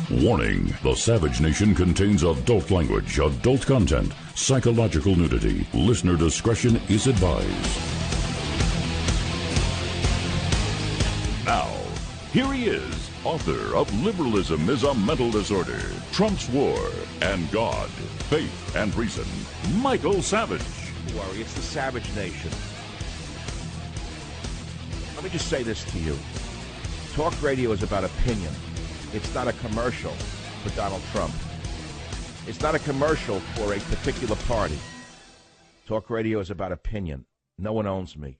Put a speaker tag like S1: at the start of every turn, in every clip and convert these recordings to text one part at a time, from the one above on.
S1: Warning, the Savage Nation contains adult language, adult content, psychological nudity. Listener discretion is advised. Now, here he is, author of Liberalism is a Mental Disorder, Trump's War, and God, Faith, and Reason, Michael Savage.
S2: Don't worry, it's the Savage Nation. Let me just say this to you. Talk radio is about opinion. It's not a commercial for Donald Trump. It's not a commercial for a particular party. Talk radio is about opinion. No one owns me.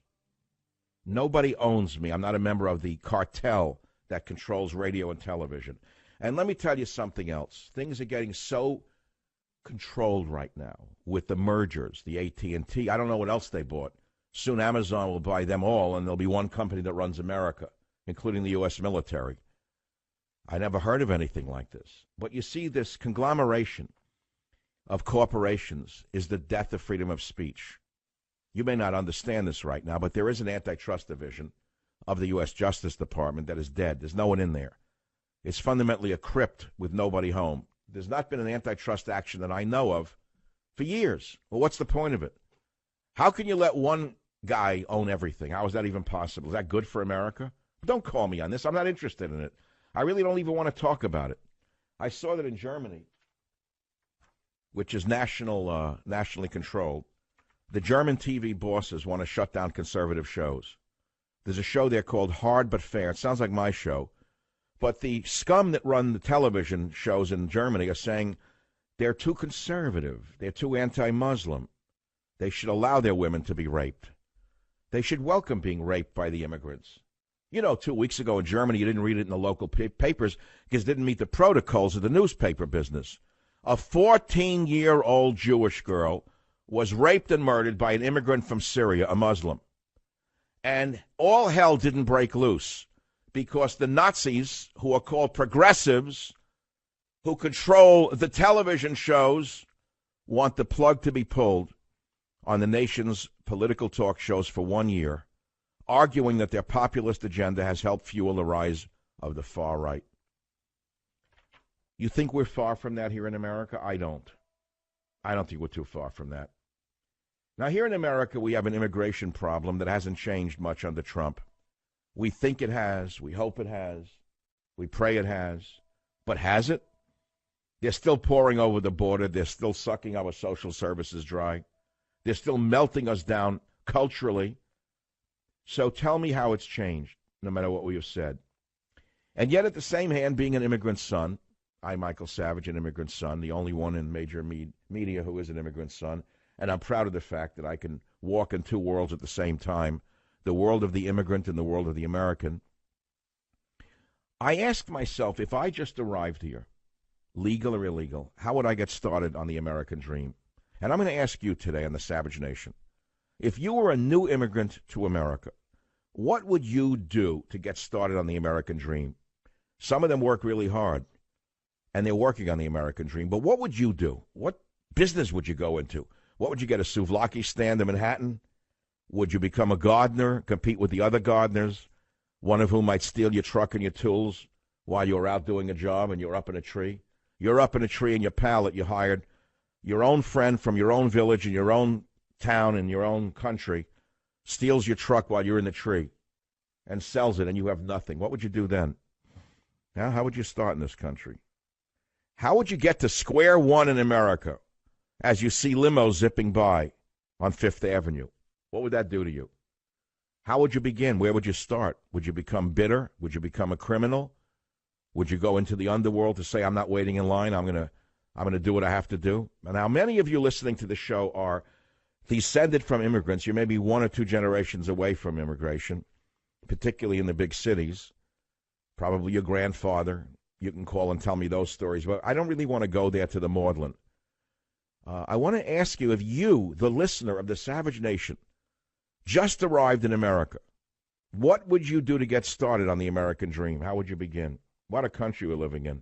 S2: Nobody owns me. I'm not a member of the cartel that controls radio and television. And let me tell you something else. Things are getting so controlled right now with the mergers, the AT&T. I don't know what else they bought. Soon Amazon will buy them all, and there'll be one company that runs America, including the U.S. military. I never heard of anything like this. But you see, this conglomeration of corporations is the death of freedom of speech. You may not understand this right now, but there is an antitrust division of the U.S. Justice Department that is dead. There's no one in there. It's fundamentally a crypt with nobody home. There's not been an antitrust action that I know of for years. Well, what's the point of it? How can you let one guy own everything? How is that even possible? Is that good for America? Don't call me on this. I'm not interested in it. I really don't even want to talk about it. I saw that in Germany, which is nationally controlled, the German TV bosses want to shut down conservative shows. There's a show there called Hard But Fair. It sounds like my show. But the scum that run the television shows in Germany are saying they're too conservative. They're too anti-Muslim. They should allow their women to be raped. They should welcome being raped by the immigrants. You know, 2 weeks ago in Germany, you didn't read it in the local papers because it didn't meet the protocols of the newspaper business. A 14-year-old Jewish girl was raped and murdered by an immigrant from Syria, a Muslim. And all hell didn't break loose because the Nazis, who are called progressives, who control the television shows, want the plug to be pulled on the nation's political talk shows for 1 year, arguing that their populist agenda has helped fuel the rise of the far right. You think we're far from that here in America? I don't. I don't think we're too far from that. Now, here in America, we have an immigration problem that hasn't changed much under Trump. We think it has. We hope it has. We pray it has. But has it? They're still pouring over the border. They're still sucking our social services dry. They're still melting us down culturally. So tell me how it's changed, no matter what we have said. And yet, at the same hand, being an immigrant son, I, Michael Savage, an immigrant son, the only one in major media who is an immigrant son, and I'm proud of the fact that I can walk in two worlds at the same time, the world of the immigrant and the world of the American. I asked myself, if I just arrived here, legal or illegal, how would I get started on the American dream? And I'm going to ask you today on the Savage Nation, if you were a new immigrant to America, what would you do to get started on the American dream? Some of them work really hard, and they're working on the American dream. But what would you do? What business would you go into? What would you get, a souvlaki stand in Manhattan? Would you become a gardener, compete with the other gardeners, one of whom might steal your truck and your tools while you're out doing a job and you're up in a tree? You're up in a tree and your pal that you hired, your own friend from your own village in your own town in your own country, steals your truck while you're in the tree and sells it, and you have nothing. What would you do then? Now, how would you start in this country? How would you get to square one in America as you see limos zipping by on Fifth Avenue? What would that do to you? How would you begin? Where would you start? Would you become bitter? Would you become a criminal? Would you go into the underworld to say, I'm not waiting in line, I'm gonna do what I have to do? Now, many of you listening to the show are descended from immigrants. You may be one or two generations away from immigration, particularly in the big cities. Probably your grandfather. You can call and tell me those stories. But I don't really want to go there to the maudlin. I want to ask you, if you, the listener of the Savage Nation, just arrived in America, what would you do to get started on the American dream? How would you begin? What a country we're living in.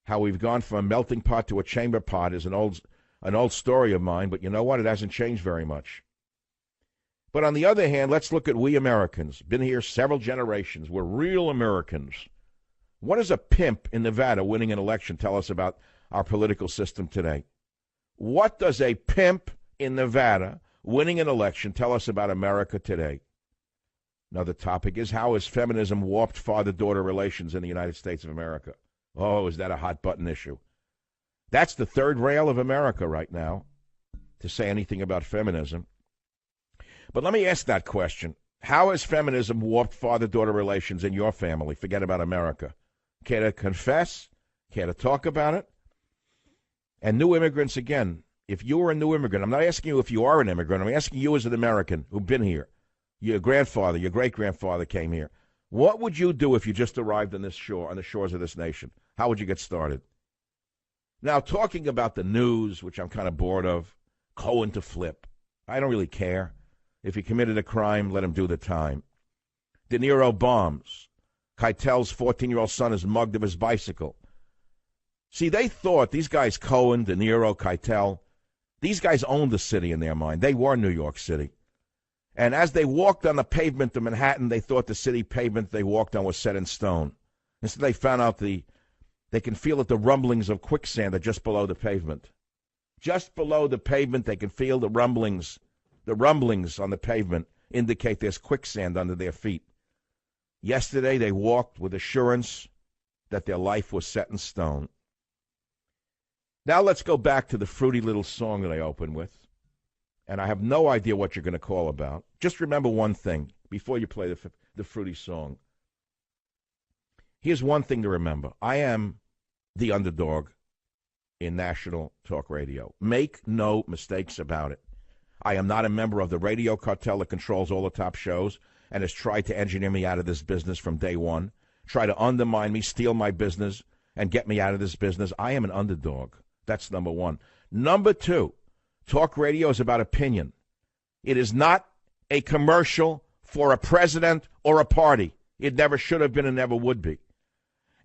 S2: How we've gone from a melting pot to a chamber pot is an old story of mine, but you know what? It hasn't changed very much. But on the other hand, let's look at we Americans. Been here several generations. We're real Americans. What does a pimp in Nevada winning an election tell us about our political system today? What does a pimp in Nevada winning an election tell us about America today? Another topic is, how has feminism warped father-daughter relations in the United States of America? Oh, is that a hot-button issue? That's the third rail of America right now, to say anything about feminism. But let me ask that question. How has feminism warped father-daughter relations in your family? Forget about America. Care to confess? Care to talk about it? And new immigrants, again, if you were a new immigrant, I'm not asking you if you are an immigrant. I'm asking you as an American who've been here. Your grandfather, your great-grandfather came here. What would you do if you just arrived on this shore, on the shores of this nation? How would you get started? Now, talking about the news, which I'm kind of bored of, Cohen to flip. I don't really care. If he committed a crime, let him do the time. De Niro bombs. Keitel's 14-year-old son is mugged of his bicycle. See, they thought, these guys, Cohen, De Niro, Keitel, these guys owned the city in their mind. They were New York City. And as they walked on the pavement of Manhattan, they thought the city pavement they walked on was set in stone. Instead, they found out they can feel the rumblings of quicksand are just below the pavement. Just below the pavement, they can feel the rumblings. The rumblings on the pavement indicate there's quicksand under their feet. Yesterday, they walked with assurance that their life was set in stone. Now let's go back to the fruity little song that I opened with. And I have no idea what you're going to call about. Just remember one thing before you play the fruity song. Here's one thing to remember. I am the underdog in national talk radio. Make no mistakes about it. I am not a member of the radio cartel that controls all the top shows and has tried to engineer me out of this business from day one, try to undermine me, steal my business, and get me out of this business. I am an underdog. That's number one. Number two, talk radio is about opinion. It is not a commercial for a president or a party. It never should have been and never would be.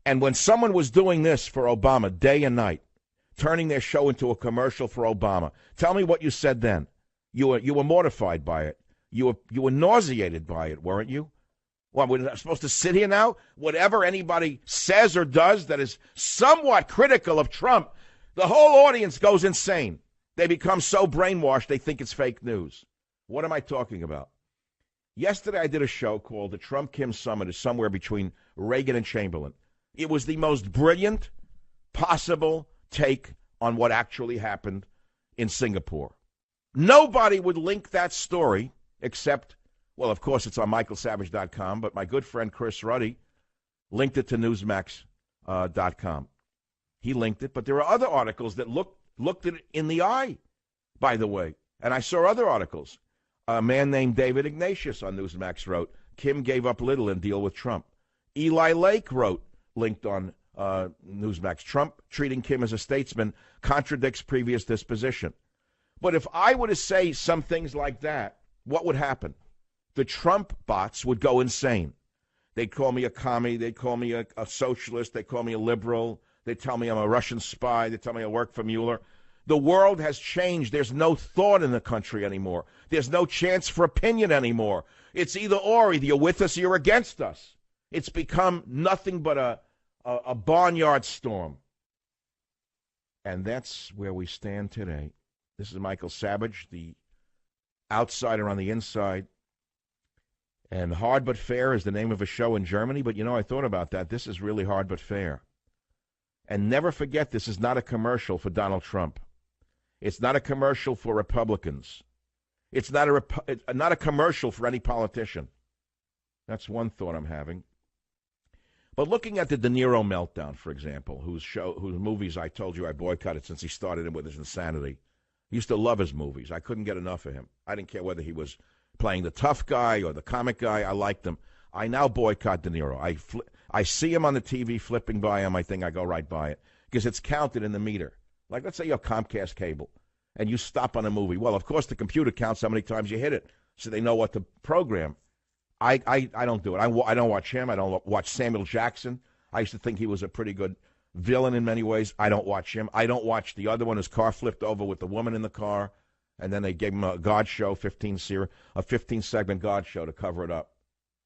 S2: And when someone was doing this for Obama day and night, turning their show into a commercial for Obama, tell me what you said then. You were mortified by it. You were nauseated by it, weren't you? Well, we're supposed to sit here now? Whatever anybody says or does that is somewhat critical of Trump, the whole audience goes insane. They become so brainwashed they think it's fake news. What am I talking about? Yesterday I did a show called The Trump-Kim Summit is somewhere between Reagan and Chamberlain. It was the most brilliant possible take on what actually happened in Singapore. Nobody would link that story except, well, of course, it's on michaelsavage.com, but my good friend Chris Ruddy linked it to Newsmax.com. He linked it, but there are other articles that looked it in the eye, by the way. And I saw other articles. A man named David Ignatius on Newsmax wrote, Kim gave up little in deal with Trump. Eli Lake wrote, linked on Newsmax, Trump treating Kim as a statesman contradicts previous disposition. But if I were to say some things like that, what would happen? The Trump bots would go insane. They'd call me a commie. They'd call me a socialist. They'd call me a liberal. They'd tell me I'm a Russian spy. They'd tell me I work for Mueller. The world has changed. There's no thought in the country anymore. There's no chance for opinion anymore. It's either or. Either you're with us or you're against us. It's become nothing but a barnyard storm. And that's where we stand today. This is Michael Savage, the outsider on the inside. And Hard But Fair is the name of a show in Germany. But, you know, I thought about that. This is really hard but fair. And never forget, this is not a commercial for Donald Trump. It's not a commercial for Republicans. It's not a commercial for any politician. That's one thought I'm having. But looking at the De Niro meltdown, for example, whose movies I told you I boycotted since he started with his insanity. I used to love his movies. I couldn't get enough of him. I didn't care whether he was playing the tough guy or the comic guy. I liked him. I now boycott De Niro. I see him on the TV flipping by on my thing. I go right by it because it's counted in the meter. Like, let's say you have Comcast cable and you stop on a movie. Well, of course, the computer counts how many times you hit it so they know what to program. I don't do it. I don't watch him. I don't watch Samuel Jackson. I used to think he was a pretty good villain in many ways. I don't watch him. I don't watch the other one. His car flipped over with the woman in the car, and then they gave him a God show, a 15-segment God show to cover it up.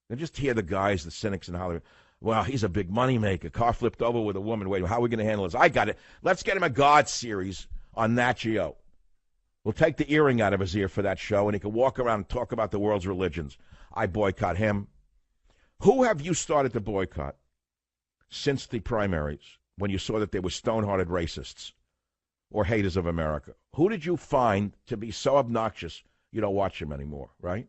S2: And just hear the guys, the cynics in Hollywood. Well, he's a big moneymaker. Car flipped over with a woman. Wait, how are we going to handle this? I got it. Let's get him a God series on Nat Geo. We'll take the earring out of his ear for that show, and he can walk around and talk about the world's religions. I boycott him. Who have you started to boycott since the primaries when you saw that they were stone-hearted racists or haters of America? Who did you find to be so obnoxious you don't watch him anymore, right?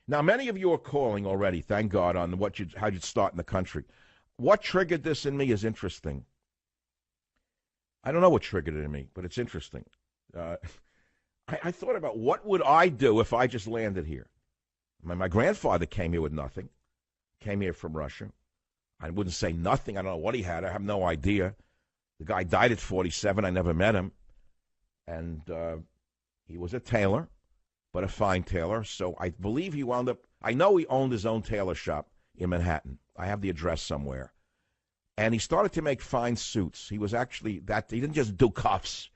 S2: Now, many of you are calling already, thank God, on how you'd start in the country. What triggered this in me is interesting. I don't know what triggered it in me, but it's interesting. I thought about what would I do if I just landed here. My grandfather came here with nothing, came here from Russia. I wouldn't say nothing. I don't know what he had. I have no idea. The guy died at 47. I never met him. And he was a tailor, but a fine tailor. So I believe he wound up, I know he owned his own tailor shop in Manhattan. I have the address somewhere. And he started to make fine suits. He was actually he didn't just do cuffs.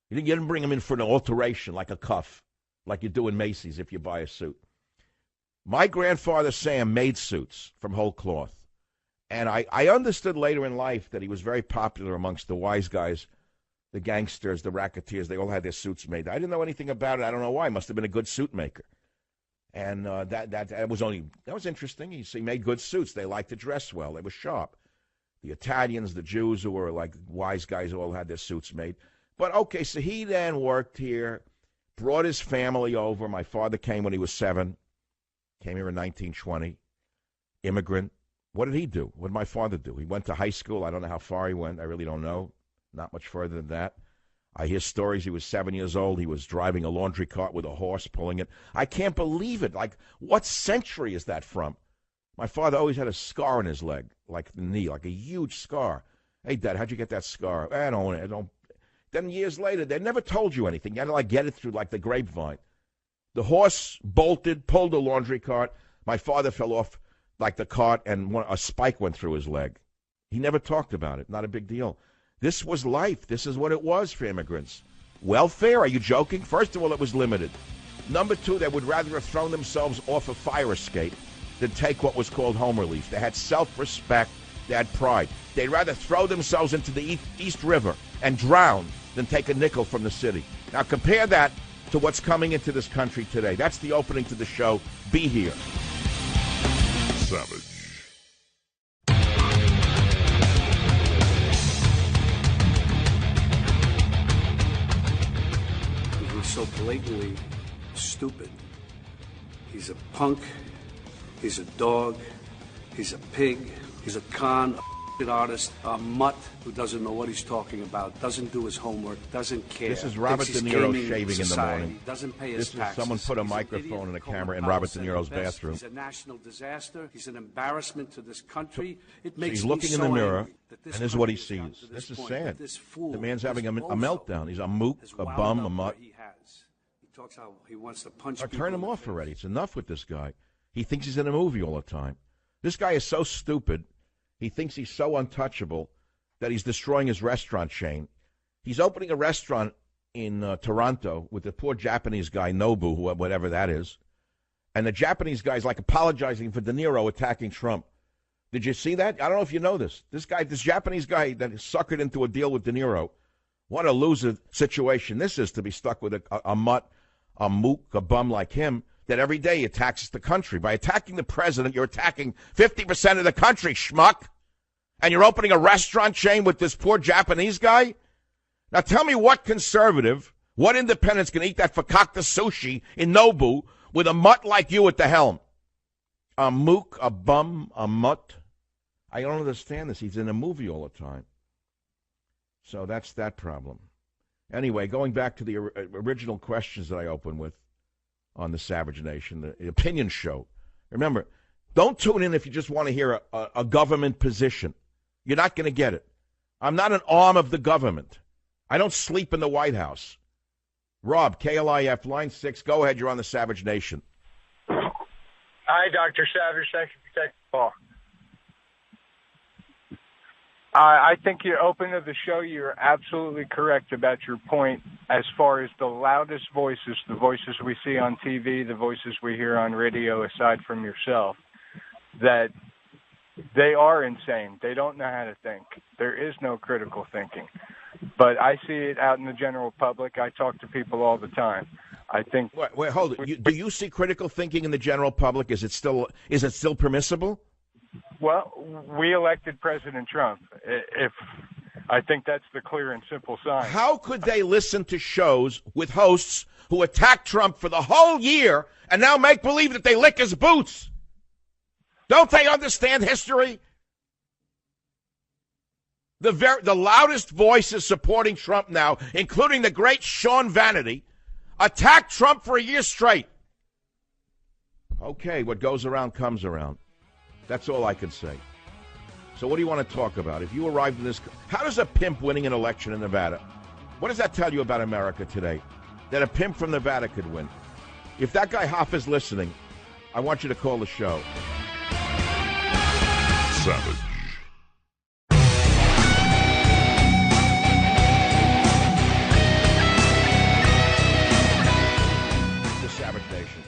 S2: You didn't bring him in for an alteration like a cuff, like you do in Macy's if you buy a suit. My grandfather, Sam, made suits from whole cloth. And I understood later in life that he was very popular amongst the wise guys, the gangsters, the racketeers. They all had their suits made. I didn't know anything about it. I don't know why. He must have been a good suit maker. And that was interesting. He made good suits. They liked to dress well. They were sharp. The Italians, the Jews who were like wise guys all had their suits made. But, okay, so he then worked here, brought his family over. My father came when he was 7, came here in 1920, immigrant. What did he do? What did my father do? He went to high school. I don't know how far he went. I really don't know. Not much further than that. I hear stories. He was 7 years old. He was driving a laundry cart with a horse, pulling it. I can't believe it. Like, what century is that from? My father always had a scar on his leg, like the knee, like a huge scar. Hey, Dad, how'd you get that scar? I don't. Then years later, they never told you anything. You had to, like, get it through, like, the grapevine. The horse bolted, pulled the laundry cart. My father fell off, like, the cart, and a spike went through his leg. He never talked about it. Not a big deal. This was life. This is what it was for immigrants. Welfare? Are you joking? First of all, it was limited. Number two, they would rather have thrown themselves off a fire escape than take what was called home relief. They had self-respect. They had pride. They'd rather throw themselves into the East River and drown than take a nickel from the city. Now compare that to what's coming into this country today. That's the opening to the show. Be here.
S1: Savage.
S3: He's so blatantly stupid. He's a punk. He's a dog. He's a pig. He's a con, a artist, a mutt who doesn't know what he's talking about, doesn't do his homework, doesn't care.
S2: This is Robert De Niro shaving in the morning.
S3: Doesn't pay his taxes.
S2: Someone put a microphone and a camera in Robert De Niro's bathroom.
S3: He's a national disaster. He's an embarrassment to this country. It
S2: So
S3: makes
S2: he's looking
S3: me
S2: in
S3: so
S2: the mirror,
S3: angry that
S2: and this is what he sees. This is sad. The man's having a meltdown. He's a mook, a bum, a mutt.
S3: He talks how he wants to punch
S2: Or
S3: people
S2: turn him
S3: in the
S2: off
S3: face.
S2: already. It's enough with this guy. He thinks he's in a movie all the time. This guy is so stupid. He thinks he's so untouchable that he's destroying his restaurant chain. He's opening a restaurant in Toronto with the poor Japanese guy, Nobu, whatever that is. And the Japanese guy's like apologizing for De Niro attacking Trump. Did you see that? I don't know if you know this. This Japanese guy that suckered into a deal with De Niro. What a loser situation this is to be stuck with a mutt, a mook, a bum like him that every day attacks the country. By attacking the president, you're attacking 50% of the country, schmuck. And you're opening a restaurant chain with this poor Japanese guy? Now tell me what conservative, what independents can eat that fakakta sushi in Nobu with a mutt like you at the helm? A mook, a bum, a mutt. I don't understand this. He's in a movie all the time. So that's that problem. Anyway, going back to the original questions that I opened with on the Savage Nation, the opinion show. Remember, don't tune in if you just want to hear a government position. You're not going to get it. I'm not an arm of the government. I don't sleep in the White House. Rob, KLIF, line 6. Go ahead. You're on the Savage Nation.
S4: Hi, Dr. Savage. Thank you for taking the call. I think you open to the show. You're absolutely correct about your point as far as the loudest voices, the voices we see on TV, the voices we hear on radio, aside from yourself, that They are insane. They don't know how to think. There is no critical thinking. But I see it out in the general public. I talk to people all the time. I think.
S2: Wait, hold it. Do you see critical thinking in the general public? Is it still permissible?
S4: Well, we elected President Trump. If I think that's the clear and simple sign.
S2: How could they listen to shows with hosts who attack Trump for the whole year and now make believe that they lick his boots? Don't they understand history? The loudest voices supporting Trump now, including the great Sean Hannity, attacked Trump for a year straight. Okay, what goes around comes around. That's all I can say. So what do you want to talk about? If you arrived in this... How does a pimp winning an election in Nevada, what does that tell you about America today? That a pimp from Nevada could win. If that guy Hoff is listening, I want you to call the show.
S1: Savage.
S2: The Savage Nation.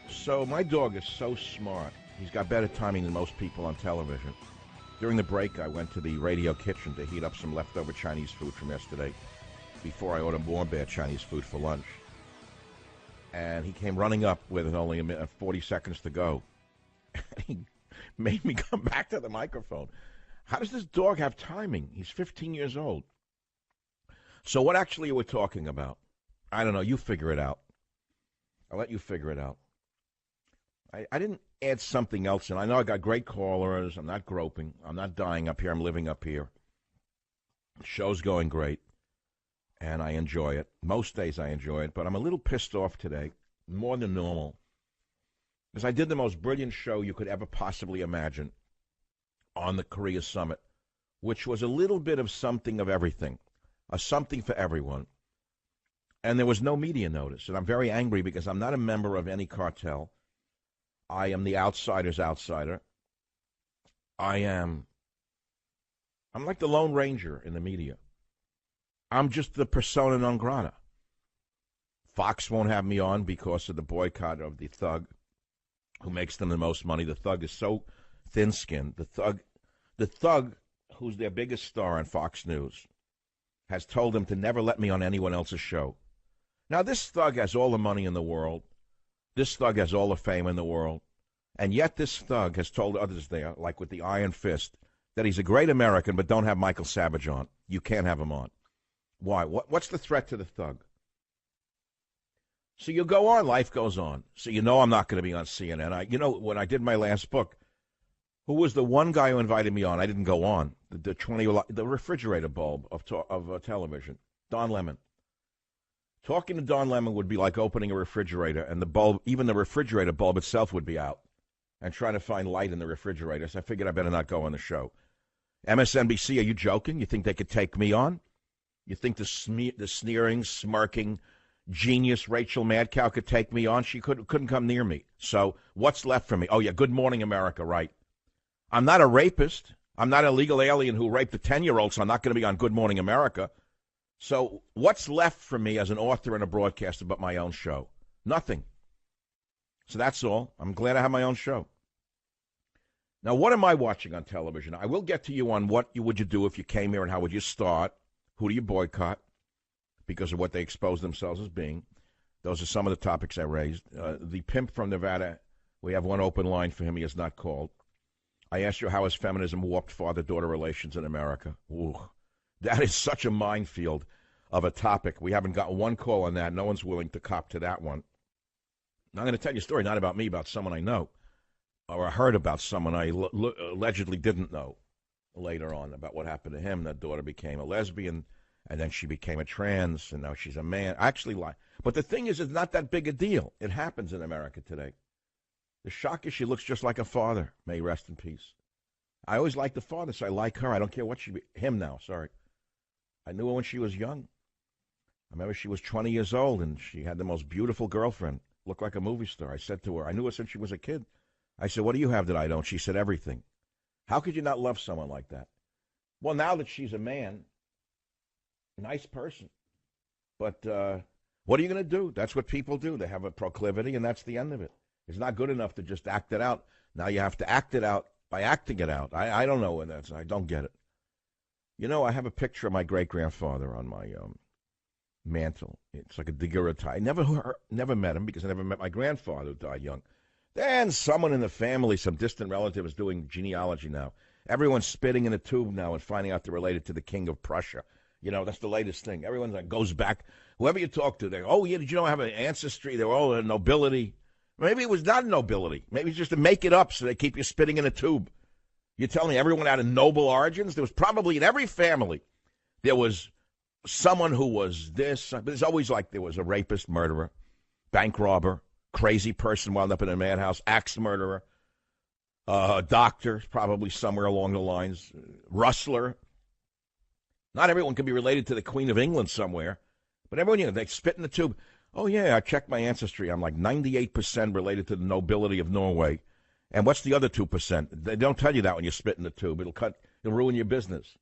S2: So my dog is so smart. He's got better timing than most people on television. During the break, I went to the radio kitchen to heat up some leftover Chinese food from yesterday before I ordered more bad Chinese food for lunch. And he came running up with only 40 seconds to go. He made me come back to the microphone. How does this dog have timing? He's 15 years old. So what actually are we talking about? I don't know. You figure it out. I'll let you figure it out. I didn't add something else in. I know I got great callers. I'm not groping. I'm not dying up here. I'm living up here. The show's going great, and I enjoy it. Most days I enjoy it, but I'm a little pissed off today, more than normal, because I did the most brilliant show you could ever possibly imagine on the Korea Summit, which was a little bit of something of everything, a something for everyone. And there was no media notice, and I'm very angry because I'm not a member of any cartel. I am the outsider's outsider. I'm like the Lone Ranger in the media. I'm just the persona non grata. Fox won't have me on because of the boycott of the thug who makes them the most money. The thug is so thin-skinned. The thug, who's their biggest star on Fox News, has told them to never let me on anyone else's show. Now, this thug has all the money in the world. This thug has all the fame in the world. And yet this thug has told others there, like with the iron fist, that he's a great American, but don't have Michael Savage on. You can't have him on. Why? What's the threat to the thug? So you go on, life goes on. So you know I'm not going to be on CNN. When I did my last book, who was the one guy who invited me on? I didn't go on. The refrigerator bulb of television, Don Lemon. Talking to Don Lemon would be like opening a refrigerator, and the bulb, even the refrigerator bulb itself, would be out, and trying to find light in the refrigerator. So I figured I better not go on the show. MSNBC, are you joking? You think they could take me on? You think the sneering, smirking, genius Rachel Madcow could take me on? She couldn't come near me. So what's left for me? Oh, yeah, Good Morning America, right. I'm not a rapist. I'm not a legal alien who raped a 10-year-old, so I'm not going to be on Good Morning America. So what's left for me as an author and a broadcaster but my own show? Nothing. So that's all. I'm glad I have my own show. Now, what am I watching on television? I will get to you on what would you do if you came here and how would you start? Who do you boycott because of what they expose themselves as being? Those are some of the topics I raised. The pimp from Nevada, we have one open line for him. He has not called. I asked you how has feminism warped father-daughter relations in America? Ooh. That is such a minefield of a topic. We haven't got one call on that. No one's willing to cop to that one. Now, I'm going to tell you a story, not about me, about someone I know, or I heard about someone I allegedly didn't know later on about what happened to him. That daughter became a lesbian, and then she became a trans, and now she's a man. I actually lie. But the thing is, it's not that big a deal. It happens in America today. The shock is she looks just like a father. May he rest in peace. I always liked the father, so I like her. I don't care what him now, sorry. I knew her when she was young. I remember she was 20 years old, and she had the most beautiful girlfriend. Looked like a movie star. I said to her, I knew her since she was a kid. I said, what do you have that I don't? She said, everything. How could you not love someone like that? Well, now that she's a man, nice person. But what are you going to do? That's what people do. They have a proclivity, and that's the end of it. It's not good enough to just act it out. Now you have to act it out by acting it out. I don't know what that's. I don't get it. You know, I have a picture of my great-grandfather on my mantle. It's like a daguerreotype. I never met him because I never met my grandfather, who died young. Then someone in the family, some distant relative, is doing genealogy now. Everyone's spitting in a tube now and finding out they're related to the king of Prussia. You know, that's the latest thing. Everyone goes back. Whoever you talk to, they go, oh, yeah, did you know I have an ancestry? They were all a nobility. Maybe it was not nobility. Maybe it's just to make it up so they keep you spitting in a tube. You're telling me everyone had noble origins? There was probably in every family, there was someone who was this. There's always like there was a rapist, murderer, bank robber, crazy person wound up in a madhouse, axe murderer, doctor, probably somewhere along the lines, rustler. Not everyone can be related to the Queen of England somewhere, but everyone, you know, they spit in the tube. Oh, yeah, I checked my ancestry. I'm like 98% related to the nobility of Norway. And what's the other 2%? They don't tell you that when you spit in the tube. It'll ruin your business.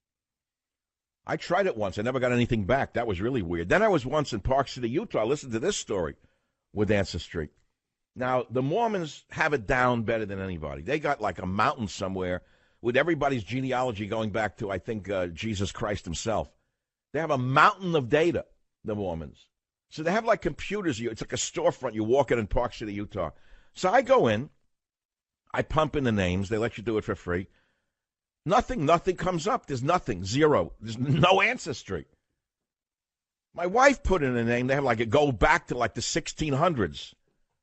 S2: I tried it once. I never got anything back. That was really weird. Then I was once in Park City, Utah. I listened to this story with ancestry. Now, the Mormons have it down better than anybody. They got like a mountain somewhere with everybody's genealogy going back to, I think, Jesus Christ himself. They have a mountain of data, the Mormons. So they have like computers. It's like a storefront. You walk in Park City, Utah. So I go in. I pump in the names. They let you do it for free. Nothing comes up. There's nothing. Zero. There's no ancestry. My wife put in a name. They have like it go back to like the 1600s.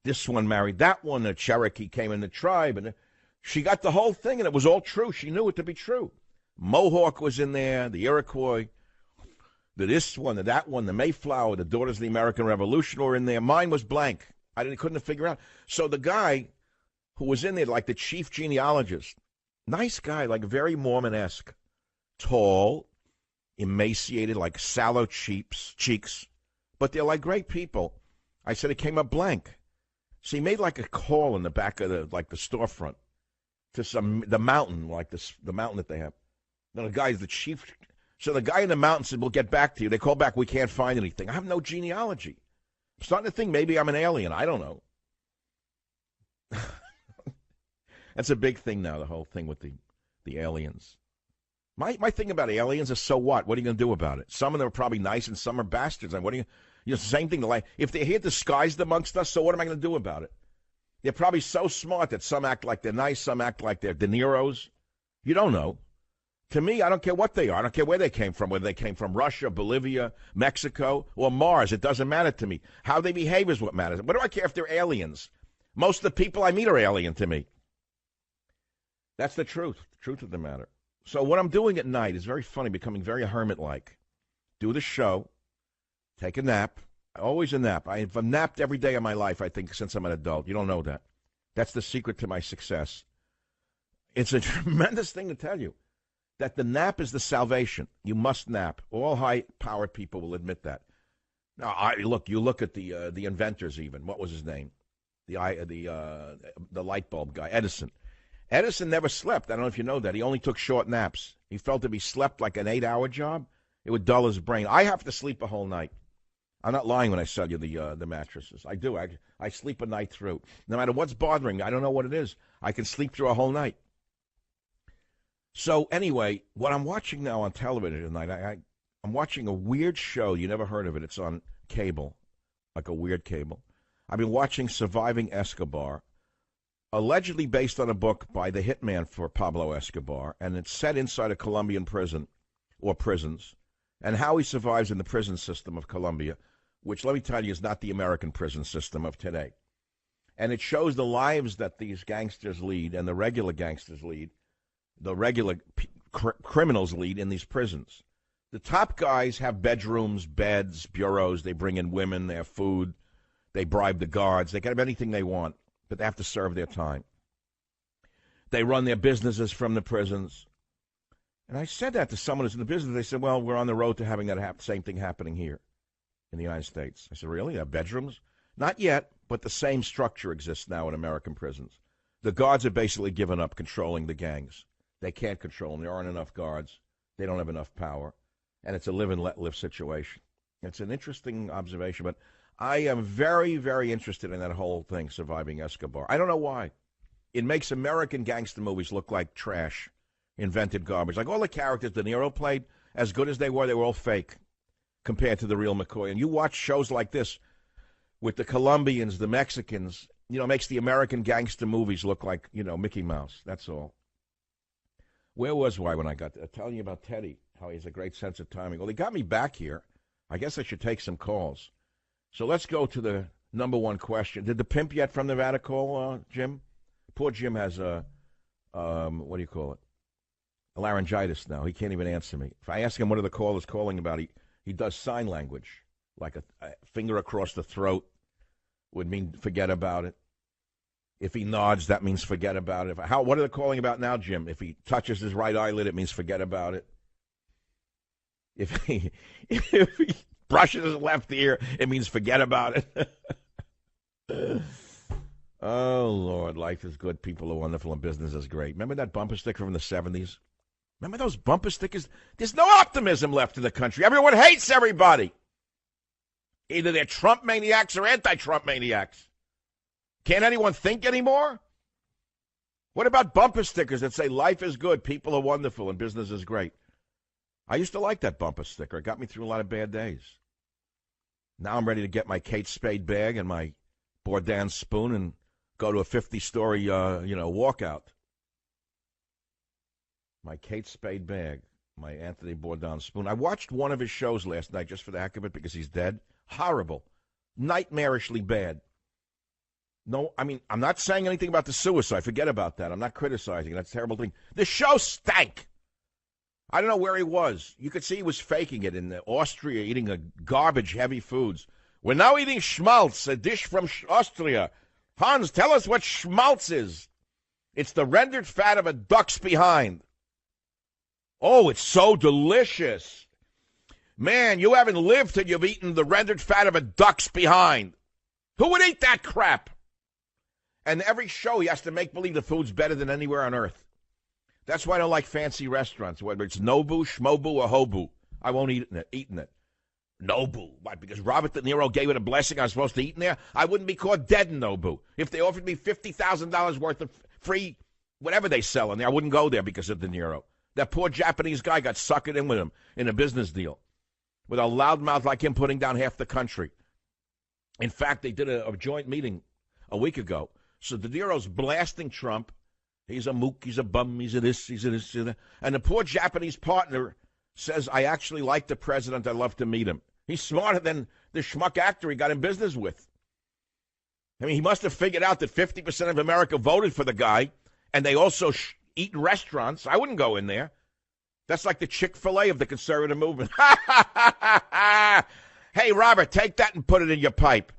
S2: This one married that one. A Cherokee came in the tribe. And she got the whole thing, and it was all true. She knew it to be true. Mohawk was in there, the Iroquois, the this one, the that one, the Mayflower, the Daughters of the American Revolution were in there. Mine was blank. Couldn't figure out. So the guy who was in there, like the chief genealogist, nice guy, like very Mormon-esque, tall, emaciated, like sallow cheeks, but they're like great people. I said it came up blank. So he made like a call in the back of the storefront to the mountain, like the mountain that they have. Now the guy's the chief. So the guy in the mountain said, we'll get back to you. They call back, we can't find anything. I have no genealogy. I'm starting to think maybe I'm an alien. I don't know. That's a big thing now, the whole thing with the aliens. My thing about aliens is, so what? What are you going to do about it? Some of them are probably nice and some are bastards. And what are you know, same thing. Like, if they're here disguised amongst us, so what am I going to do about it? They're probably so smart that some act like they're nice, some act like they're De Niro's. You don't know. To me, I don't care what they are. I don't care where they came from, whether they came from Russia, Bolivia, Mexico, or Mars. It doesn't matter to me. How they behave is what matters. What do I care if they're aliens? Most of the people I meet are alien to me. That's the truth of the matter. So what I'm doing at night is very funny, becoming very hermit-like. Do the show, take a nap, always a nap. I've napped every day of my life, I think, since I'm an adult. You don't know that. That's the secret to my success. It's a tremendous thing to tell you, that the nap is the salvation. You must nap. All high-powered people will admit that. Now, you look at the inventors even. What was his name? The light bulb guy, Edison. Edison never slept. I don't know if you know that. He only took short naps. He felt if he slept like an 8-hour job, it would dull his brain. I have to sleep a whole night. I'm not lying when I sell you the mattresses. I do. I sleep a night through. No matter what's bothering me, I don't know what it is. I can sleep through a whole night. So anyway, what I'm watching now on television tonight, I'm watching a weird show. You never heard of it. It's on cable, like a weird cable. I've been watching Surviving Escobar, allegedly based on a book by the hitman for Pablo Escobar, and it's set inside a Colombian prison or prisons, and how he survives in the prison system of Colombia, which, let me tell you, is not the American prison system of today. And it shows the lives that these gangsters lead and the regular gangsters lead, the regular criminals lead in these prisons. The top guys have bedrooms, beds, bureaus. They bring in women. They have food. They bribe the guards. They can have anything they want, but they have to serve their time. They run their businesses from the prisons. And I said that to someone who's in the business. They said, well, we're on the road to having that same thing happening here in the United States. I said, really? You have bedrooms? Not yet, but the same structure exists now in American prisons. The guards are basically given up controlling the gangs. They can't control them. There aren't enough guards. They don't have enough power. And it's a live and let live situation. It's an interesting observation, but I am very, very interested in that whole thing, surviving Escobar. I don't know why. It makes American gangster movies look like trash, invented garbage. Like all the characters De Niro played, as good as they were all fake compared to the real McCoy. And you watch shows like this with the Colombians, the Mexicans, it makes the American gangster movies look like, Mickey Mouse. That's all. Where was I when I got telling you about Teddy, how he has a great sense of timing? Well, he got me back here. I guess I should take some calls. So let's go to the number one question. Did the pimp yet from Nevada call, Jim? Poor Jim has a laryngitis now. He can't even answer me. If I ask him what are the callers calling about, he does sign language, like a finger across the throat would mean forget about it. If he nods, that means forget about it. What are they calling about now, Jim? If he touches his right eyelid, it means forget about it. If he brushes his left ear, it means forget about it. Oh, Lord, life is good. People are wonderful and business is great. Remember that bumper sticker from the 70s? Remember those bumper stickers? There's no optimism left in the country. Everyone hates everybody. Either they're Trump maniacs or anti-Trump maniacs. Can't anyone think anymore? What about bumper stickers that say life is good, people are wonderful, and business is great? I used to like that bumper sticker. It got me through a lot of bad days. Now I'm ready to get my Kate Spade bag and my Bourdain spoon and go to a 50-story, walkout. My Kate Spade bag, my Anthony Bourdain spoon. I watched one of his shows last night just for the heck of it because he's dead. Horrible. Nightmarishly bad. No, I mean, I'm not saying anything about the suicide. Forget about that. I'm not criticizing. That's a terrible thing. The show stank. I don't know where he was. You could see he was faking it in Austria, eating a garbage, heavy foods. We're now eating schmaltz, a dish from Austria. Hans, tell us what schmaltz is. It's the rendered fat of a duck's behind. Oh, it's so delicious. Man, you haven't lived till you've eaten the rendered fat of a duck's behind. Who would eat that crap? And every show he has to make believe the food's better than anywhere on earth. That's why I don't like fancy restaurants, whether it's Nobu, Schmobu, or Hobu. I won't eat it. Nobu. Why? Because Robert De Niro gave it a blessing I was supposed to eat in there? I wouldn't be caught dead in Nobu. If they offered me $50,000 worth of free whatever they sell in there, I wouldn't go there because of De Niro. That poor Japanese guy got suckered in with him in a business deal with a loudmouth like him putting down half the country. In fact, they did a joint meeting a week ago. So De Niro's blasting Trump. He's a mook, he's a bum, he's a this, he's a this, he's a that. And the poor Japanese partner says, I actually like the president, I'd love to meet him. He's smarter than the schmuck actor he got in business with. I mean, he must have figured out that 50% of America voted for the guy, and they also eat in restaurants. I wouldn't go in there. That's like the Chick-fil-A of the conservative movement. Hey, Robert, take that and put it in your pipe.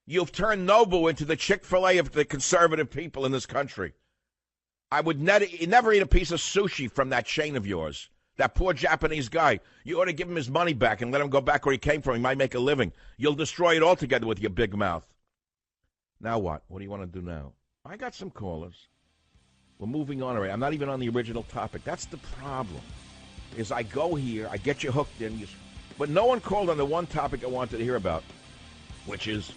S2: You've turned Nobu into the Chick-fil-A of the conservative people in this country. I would never eat a piece of sushi from that chain of yours. That poor Japanese guy. You ought to give him his money back and let him go back where he came from. He might make a living. You'll destroy it altogether with your big mouth. Now what? What do you want to do now? I got some callers. We're moving on already. I'm not even on the original topic. That's the problem. Is I go here, I get you hooked in, but no one called on the one topic I wanted to hear about, which is,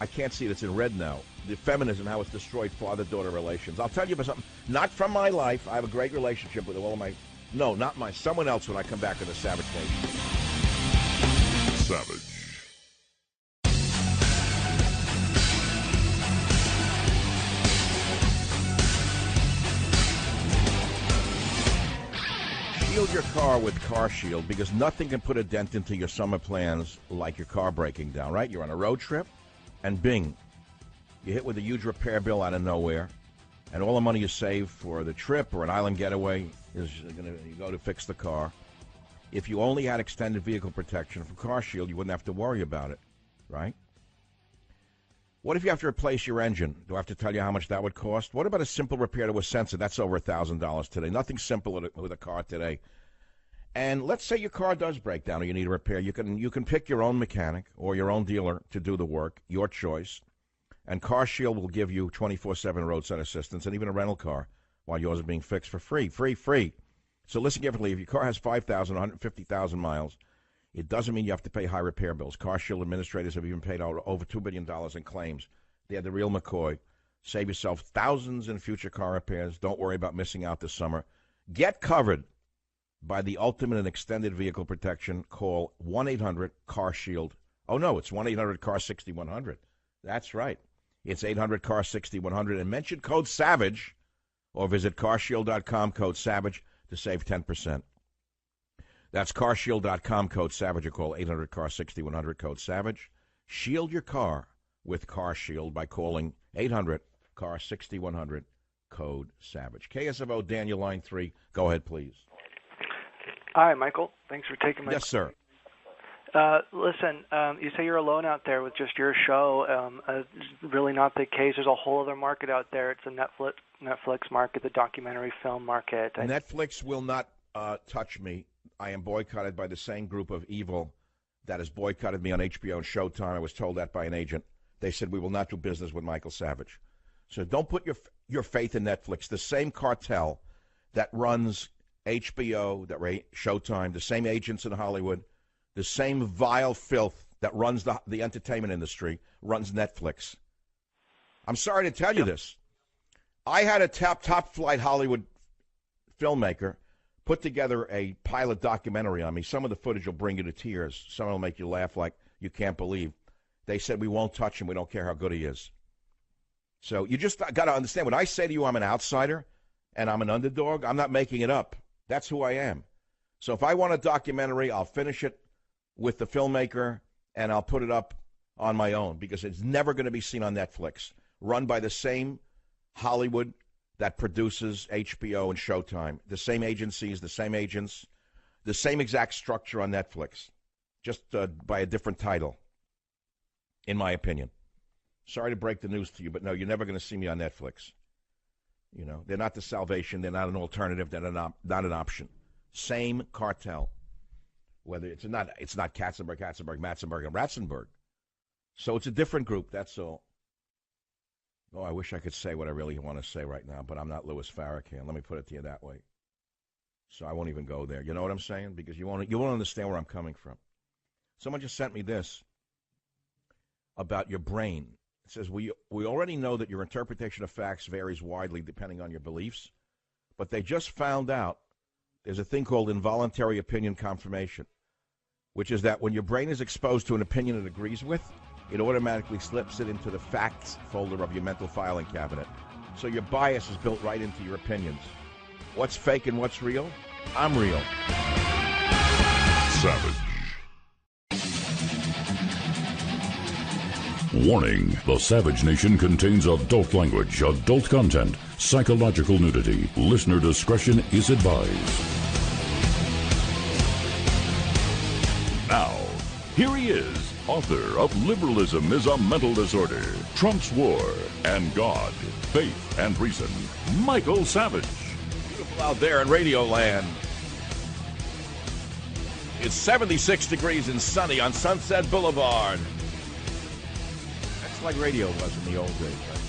S2: I can't see it, it's in red now, the feminism, how it's destroyed father-daughter relations. I'll tell you about something, not from my life. I have a great relationship with all of my, no, not mine, someone else when I come back to the Savage Nation.
S1: Savage.
S2: Shield your car with Car Shield because nothing can put a dent into your summer plans like your car breaking down, right? You're on a road trip, and bing, you hit with a huge repair bill out of nowhere, and all the money you save for the trip or an island getaway is going to go to fix the car. If you only had extended vehicle protection from Car Shield, you wouldn't have to worry about it, right? What if you have to replace your engine? Do I have to tell you how much that would cost? What about a simple repair to a sensor? That's over $1,000 today. Nothing simple with a car today. And let's say your car does break down or you need a repair. You can pick your own mechanic or your own dealer to do the work, your choice. And Car Shield will give you 24/7 roadside assistance and even a rental car while yours is being fixed for free. Free. So listen carefully. If your car has 5,000, 150,000 miles, It doesn't mean you have to pay high repair bills. CarShield administrators have even paid out over $2 billion in claims. They're the real McCoy. Save yourself thousands in future car repairs. Don't worry about missing out this summer. Get covered by the ultimate and extended vehicle protection. Call 1-800-CAR-SHIELD. Oh, no, it's 1-800-CAR-6100. That's right. It's 800-CAR-6100. And mention code SAVAGE or visit carshield.com, code SAVAGE, to save 10%. That's carshield.com, code SAVAGE, or call 800-CAR-6100, code SAVAGE. Shield your car with CarShield by calling 800-CAR-6100, code SAVAGE. KSFO, Daniel, line 3. Go ahead, please.
S5: Hi, Michael. Thanks for taking my
S2: Yes, sir.
S5: Listen, you say you're alone out there with just your show. It's really not the case. There's a whole other market out there. It's a Netflix market, the documentary film market.
S2: Netflix will not touch me. I am boycotted by the same group of evil that has boycotted me on HBO and Showtime. I was told that by an agent. They said, we will not do business with Michael Savage. So don't put your faith in Netflix. The same cartel that runs HBO, that Showtime, the same agents in Hollywood, the same vile filth that runs the entertainment industry runs Netflix. I'm sorry to tell you this. I had a top flight Hollywood filmmaker put together a pilot documentary on me. Some of the footage will bring you to tears. Some will make you laugh like you can't believe. They said, we won't touch him. We don't care how good he is. So you just got to understand, when I say to you I'm an outsider and I'm an underdog, I'm not making it up. That's who I am. So if I want a documentary, I'll finish it with the filmmaker and I'll put it up on my own, because it's never going to be seen on Netflix. Run by the same Hollywood that produces HBO and Showtime. The same agencies, the same agents, the same exact structure on Netflix, just by a different title, in my opinion. Sorry to break the news to you, but no, you're never going to see me on Netflix. You know, they're not the salvation. They're not an alternative. They're not an option. Same cartel. Whether it's not Katzenberg, Matzenberg, and Ratzenberg. So it's a different group, that's all. Oh, I wish I could say what I really want to say right now, but I'm not Louis Farrakhan. Let me put it to you that way. So I won't even go there. You know what I'm saying? Because you won't understand where I'm coming from. Someone just sent me this about your brain. It says, we already know that your interpretation of facts varies widely depending on your beliefs, but they just found out there's a thing called involuntary opinion confirmation, which is that when your brain is exposed to an opinion it agrees with, it automatically slips it into the facts folder of your mental filing cabinet. So your bias is built right into your opinions. What's fake and what's real? I'm real.
S1: Savage. Warning: the Savage Nation contains adult language, adult content, psychological nudity. Listener discretion is advised. Now, here he is, author of Liberalism is a Mental Disorder, Trump's War, and God, Faith, and Reason, Michael Savage.
S2: Beautiful out there in Radio Land. It's 76 degrees and sunny on Sunset Boulevard. That's like radio was in the old days, right?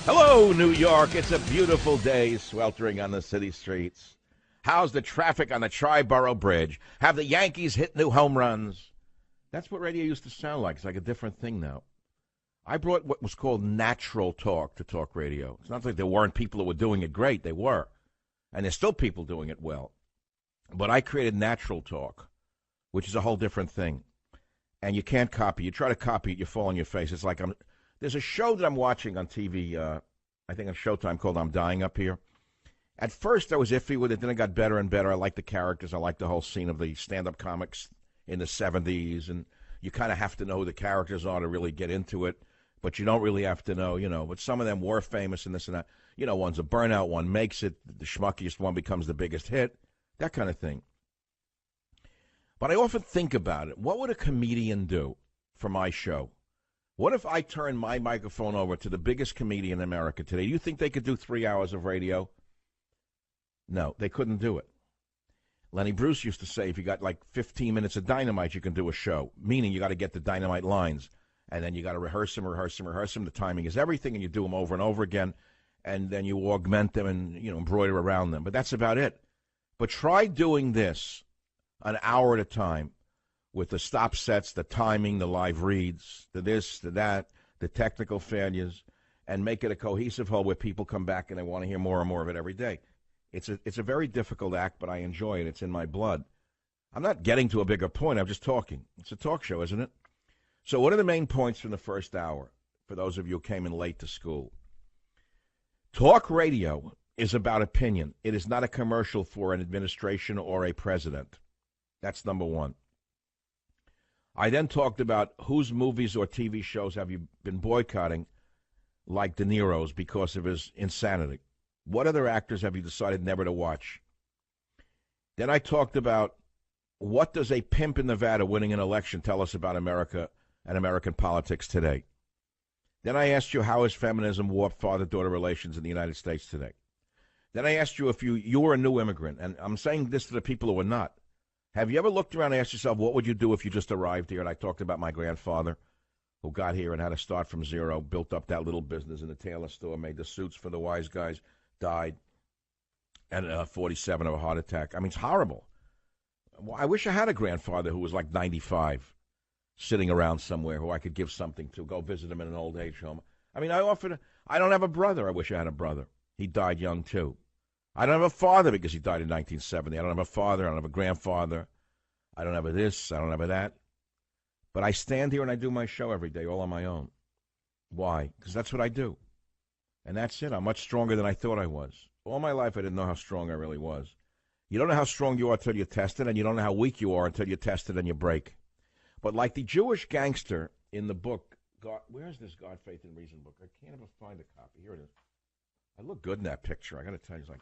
S2: Hello, New York. It's a beautiful day, sweltering on the city streets. How's the traffic on the Triborough Bridge? Have the Yankees hit new home runs? That's what radio used to sound like. It's like a different thing now. I brought what was called natural talk to talk radio. It's not like there weren't people who were doing it great. They were. And there's still people doing it well. But I created natural talk, which is a whole different thing. And you can't copy. You try to copy it, you fall on your face. It's like there's a show that I'm watching on TV, I think on Showtime, called I'm Dying Up Here. At first, I was iffy with it. Then it got better and better. I like the characters. I like the whole scene of the stand-up comics in the 70s. And you kind of have to know who the characters are to really get into it. But you don't really have to know, But some of them were famous and this and that. One's a burnout, one makes it. The schmuckiest one becomes the biggest hit. That kind of thing. But I often think about it. What would a comedian do for my show? What if I turned my microphone over to the biggest comedian in America today? Do you think they could do 3 hours of radio? No, they couldn't do it. Lenny Bruce used to say, if you got like 15 minutes of dynamite, you can do a show, meaning you got to get the dynamite lines, and then you got to rehearse them. The timing is everything, and you do them over and over again, and then you augment them and, embroider around them. But that's about it. But try doing this an hour at a time with the stop sets, the timing, the live reads, the this, the that, the technical failures, and make it a cohesive whole where people come back and they want to hear more and more of it every day. It's a very difficult act, but I enjoy it. It's in my blood. I'm not getting to a bigger point. I'm just talking. It's a talk show, isn't it? So what are the main points from the first hour for those of you who came in late to school? Talk radio is about opinion. It is not a commercial for an administration or a president. That's number one. I then talked about whose movies or TV shows have you been boycotting, like De Niro's, because of his insanity. What other actors have you decided never to watch? Then I talked about what does a pimp in Nevada winning an election tell us about America and American politics today? Then I asked you how has feminism warped father-daughter relations in the United States today? Then I asked you if you were a new immigrant, and I'm saying this to the people who are not. Have you ever looked around and asked yourself, what would you do if you just arrived here? And I talked about my grandfather who got here and had to start from zero, built up that little business in the tailor store, made the suits for the wise guys, died at 47 of a heart attack. I mean, it's horrible. I wish I had a grandfather who was like 95, sitting around somewhere who I could give something to, go visit him in an old age home. I mean, I don't have a brother. I wish I had a brother. He died young, too. I don't have a father because he died in 1970. I don't have a father. I don't have a grandfather. I don't have a this. I don't have a that. But I stand here and I do my show every day all on my own. Why? Because that's what I do. And that's it. I'm much stronger than I thought I was. All my life I didn't know how strong I really was. You don't know how strong you are until you test it, and you don't know how weak you are until you test it and you break. But like the Jewish gangster in the book, where's this God, Faith, and Reason book? I can't ever find a copy. Here it is. I look good in that picture. I got to tell you, it's like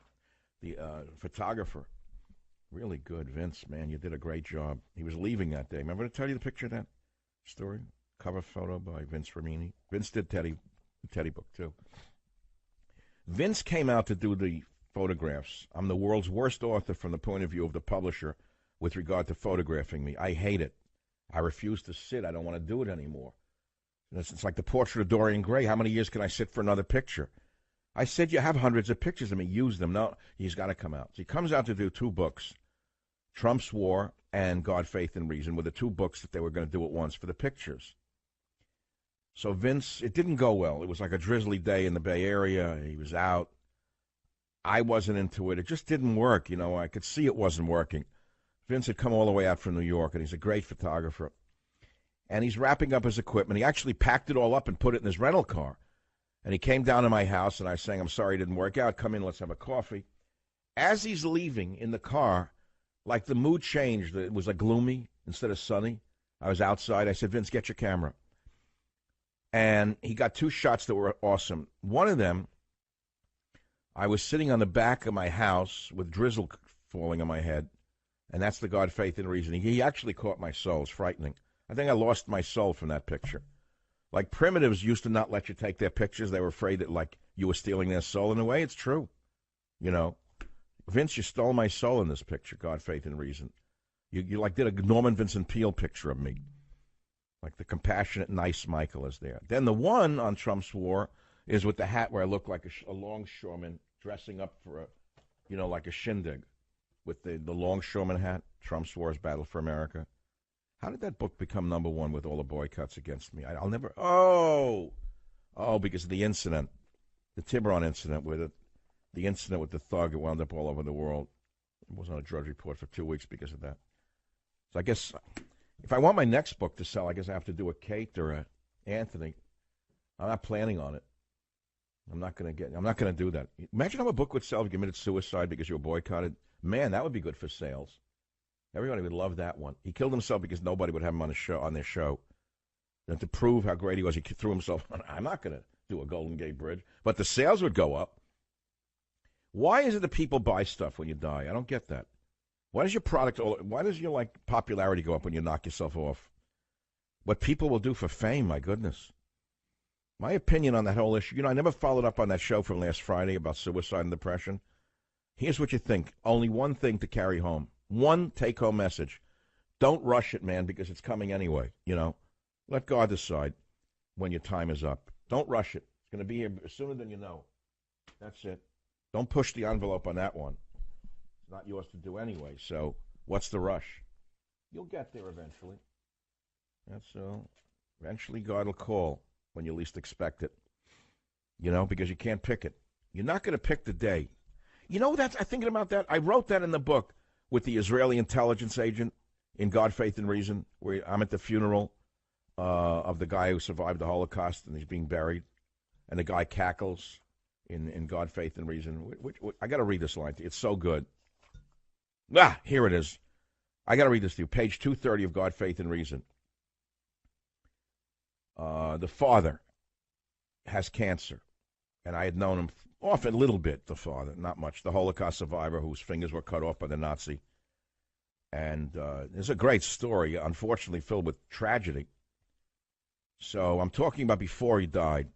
S2: the photographer. Really good. Vince, man, you did a great job. He was leaving that day. Remember to tell you the picture of that story? Cover photo by Vince Ramini. Vince did the Teddy book, too. Vince came out to do the photographs. I'm the world's worst author from the point of view of the publisher with regard to photographing me. I hate it. I refuse to sit. I don't want to do it anymore. It's like the portrait of Dorian Gray. How many years can I sit for another picture? I said, you have hundreds of pictures of me. Use them. No, he's got to come out. So he comes out to do two books, Trump's War and God, Faith, and Reason, were the two books that they were going to do at once for the pictures. So Vince, it didn't go well. It was like a drizzly day in the Bay Area. He was out. I wasn't into it. It just didn't work. You know, I could see it wasn't working. Vince had come all the way out from New York, and he's a great photographer. And he's wrapping up his equipment. He actually packed it all up and put it in his rental car. And he came down to my house, and I was saying, I'm sorry it didn't work out. Come in, let's have a coffee. As he's leaving in the car, like the mood changed. It was like gloomy instead of sunny. I was outside. I said, Vince, get your camera. And he got two shots that were awesome. One of them, I was sitting on the back of my house with drizzle falling on my head, and that's the God, Faith, and Reason. He actually caught my soul. It's frightening. I think I lost my soul from that picture. Like primitives used to not let you take their pictures. They were afraid that, like, you were stealing their soul. In a way, it's true. You know, Vince, you stole my soul in this picture, God, Faith, and Reason. You like did a Norman Vincent Peale picture of me. Like the compassionate, nice Michael is there. Then the one on Trump's War is with the hat where I look like a longshoreman dressing up for like a shindig with the longshoreman hat, Trump's War's Battle for America. How did that book become number one with all the boycotts against me? I'll never, because of the incident, the Tiburon incident the incident with the thug. It wound up all over the world. It was on a Drudge Report for 2 weeks because of that. So I guess if I want my next book to sell, I guess I have to do a Kate or a Anthony. I'm not planning on it. I'm not going to do that. Imagine how a book would sell if you committed suicide because you were boycotted. Man, that would be good for sales. Everybody would love that one. He killed himself because nobody would have him on their show. And to prove how great he was, he threw himself on. I'm not going to do a Golden Gate Bridge. But the sales would go up. Why is it that people buy stuff when you die? I don't get that. Why does your popularity go up when you knock yourself off? What people will do for fame, my goodness. My opinion on that whole issue, I never followed up on that show from last Friday about suicide and depression. Here's what you think. Only one thing to carry home. One take-home message. Don't rush it, man, because it's coming anyway, Let God decide when your time is up. Don't rush it. It's going to be here sooner than you know. That's it. Don't push the envelope on that one. It's not yours to do anyway, so what's the rush? You'll get there eventually. That's so. Eventually, God will call when you least expect it. Because you can't pick it. You're not going to pick the day. I'm thinking about that. I wrote that in the book with the Israeli intelligence agent in God, Faith, and Reason, where I'm at the funeral of the guy who survived the Holocaust and he's being buried, and the guy cackles in God, Faith, and Reason. I got to read this line to you. It's so good. Here it is. I got to read this to you. Page 230 of God, Faith, and Reason. The father has cancer, and I had known him off a little bit, the father, not much, the Holocaust survivor whose fingers were cut off by the Nazi. And it's a great story, unfortunately filled with tragedy. So I'm talking about before he died,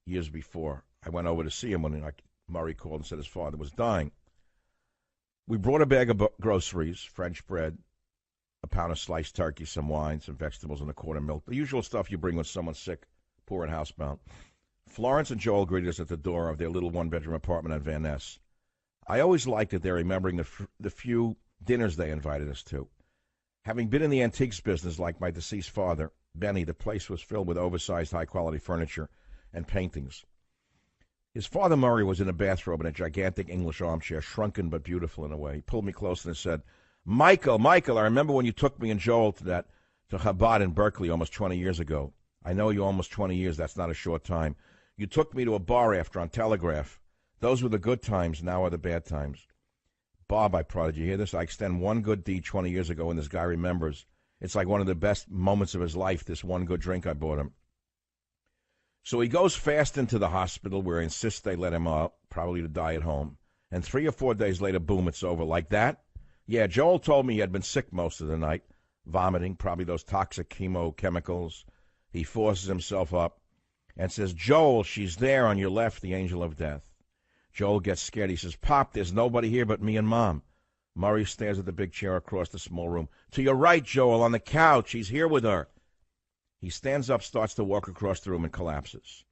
S2: years before. I went over to see him when Murray called and said his father was dying. We brought a bag of groceries, French bread, a pound of sliced turkey, some wine, some vegetables, and a quart of milk. The usual stuff you bring when someone's sick, poor, and housebound. Florence and Joel greeted us at the door of their little one-bedroom apartment on Van Ness. I always liked that they're remembering the few dinners they invited us to. Having been in the antiques business like my deceased father, Benny, the place was filled with oversized, high-quality furniture and paintings. His father, Murray, was in a bathrobe in a gigantic English armchair, shrunken but beautiful in a way. He pulled me close and said, Michael, I remember when you took me and Joel to Chabad in Berkeley almost 20 years ago. I know you almost 20 years. That's not a short time. You took me to a bar after on Telegraph. Those were the good times. Now are the bad times. Bob, I prodded, you hear this? I extend one good deed 20 years ago, and this guy remembers. It's like one of the best moments of his life, this one good drink I bought him. So he goes fast into the hospital where he insists they let him out, probably to die at home. And 3 or 4 days later, boom, it's over. Like that? Yeah, Joel told me he had been sick most of the night, vomiting, probably those toxic chemochemicals. He forces himself up and says, Joel, she's there on your left, the angel of death. Joel gets scared. He says, Pop, there's nobody here but me and Mom. Murray stares at the big chair across the small room. To your right, Joel, on the couch. He's here with her. He stands up, starts to walk across the room, and collapses.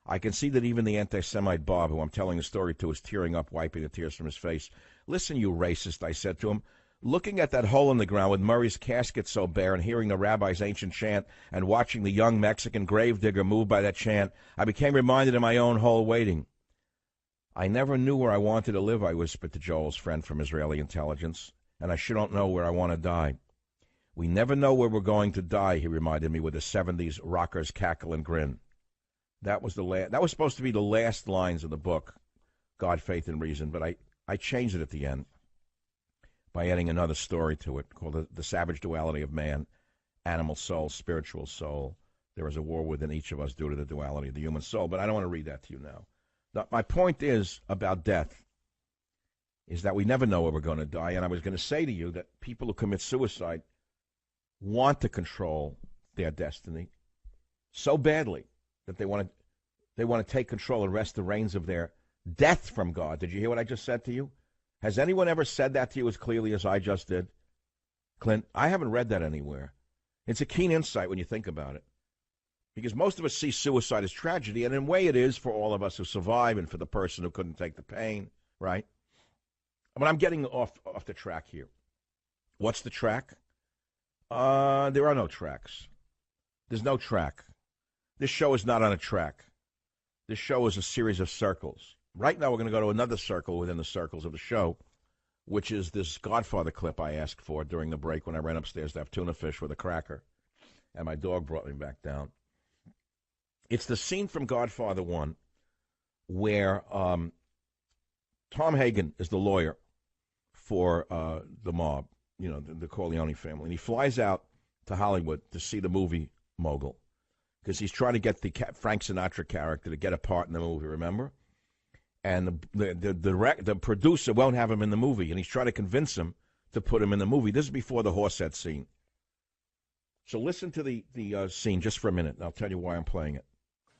S2: I can see that even the anti-Semite Bob, who I'm telling the story to, is tearing up, wiping the tears from his face. Listen, you racist, I said to him. Looking at that hole in the ground with Murray's casket so bare and hearing the rabbi's ancient chant and watching the young Mexican gravedigger moved by that chant, I became reminded of my own hole waiting. I never knew where I wanted to live, I whispered to Joel's friend from Israeli intelligence, and I sure don't know where I want to die. We never know where we're going to die, he reminded me with a 70s rocker's cackle and grin. That was supposed to be the last lines of the book, God, Faith, and Reason, but I changed it at the end by adding another story to it called The Savage Duality of Man, Animal Soul, Spiritual Soul. There is a war within each of us due to the duality of the human soul, but I don't want to read that to you now. My point is about death is that we never know where we're going to die, and I was going to say to you that people who commit suicide want to control their destiny so badly that they want to take control and wrest the reins of their death from God. Did you hear what I just said to you? Has anyone ever said that to you as clearly as I just did? Clint, I haven't read that anywhere. It's a keen insight when you think about it. Because most of us see suicide as tragedy, and in a way it is for all of us who survive and for the person who couldn't take the pain, right? But I'm getting off the track here. What's the track? There are no tracks. There's no track. This show is not on a track. This show is a series of circles. Right now we're going to go to another circle within the circles of the show, which is this Godfather clip I asked for during the break when I ran upstairs to have tuna fish with a cracker, and my dog brought me back down. It's the scene from Godfather 1 where Tom Hagen is the lawyer for the mob, the Corleone family. And he flies out to Hollywood to see the movie mogul because he's trying to get the Frank Sinatra character to get a part in the movie, remember? And the producer won't have him in the movie, and he's trying to convince him to put him in the movie. This is before the Horsehead scene. So listen to the scene just for a minute, and I'll tell you why I'm playing it.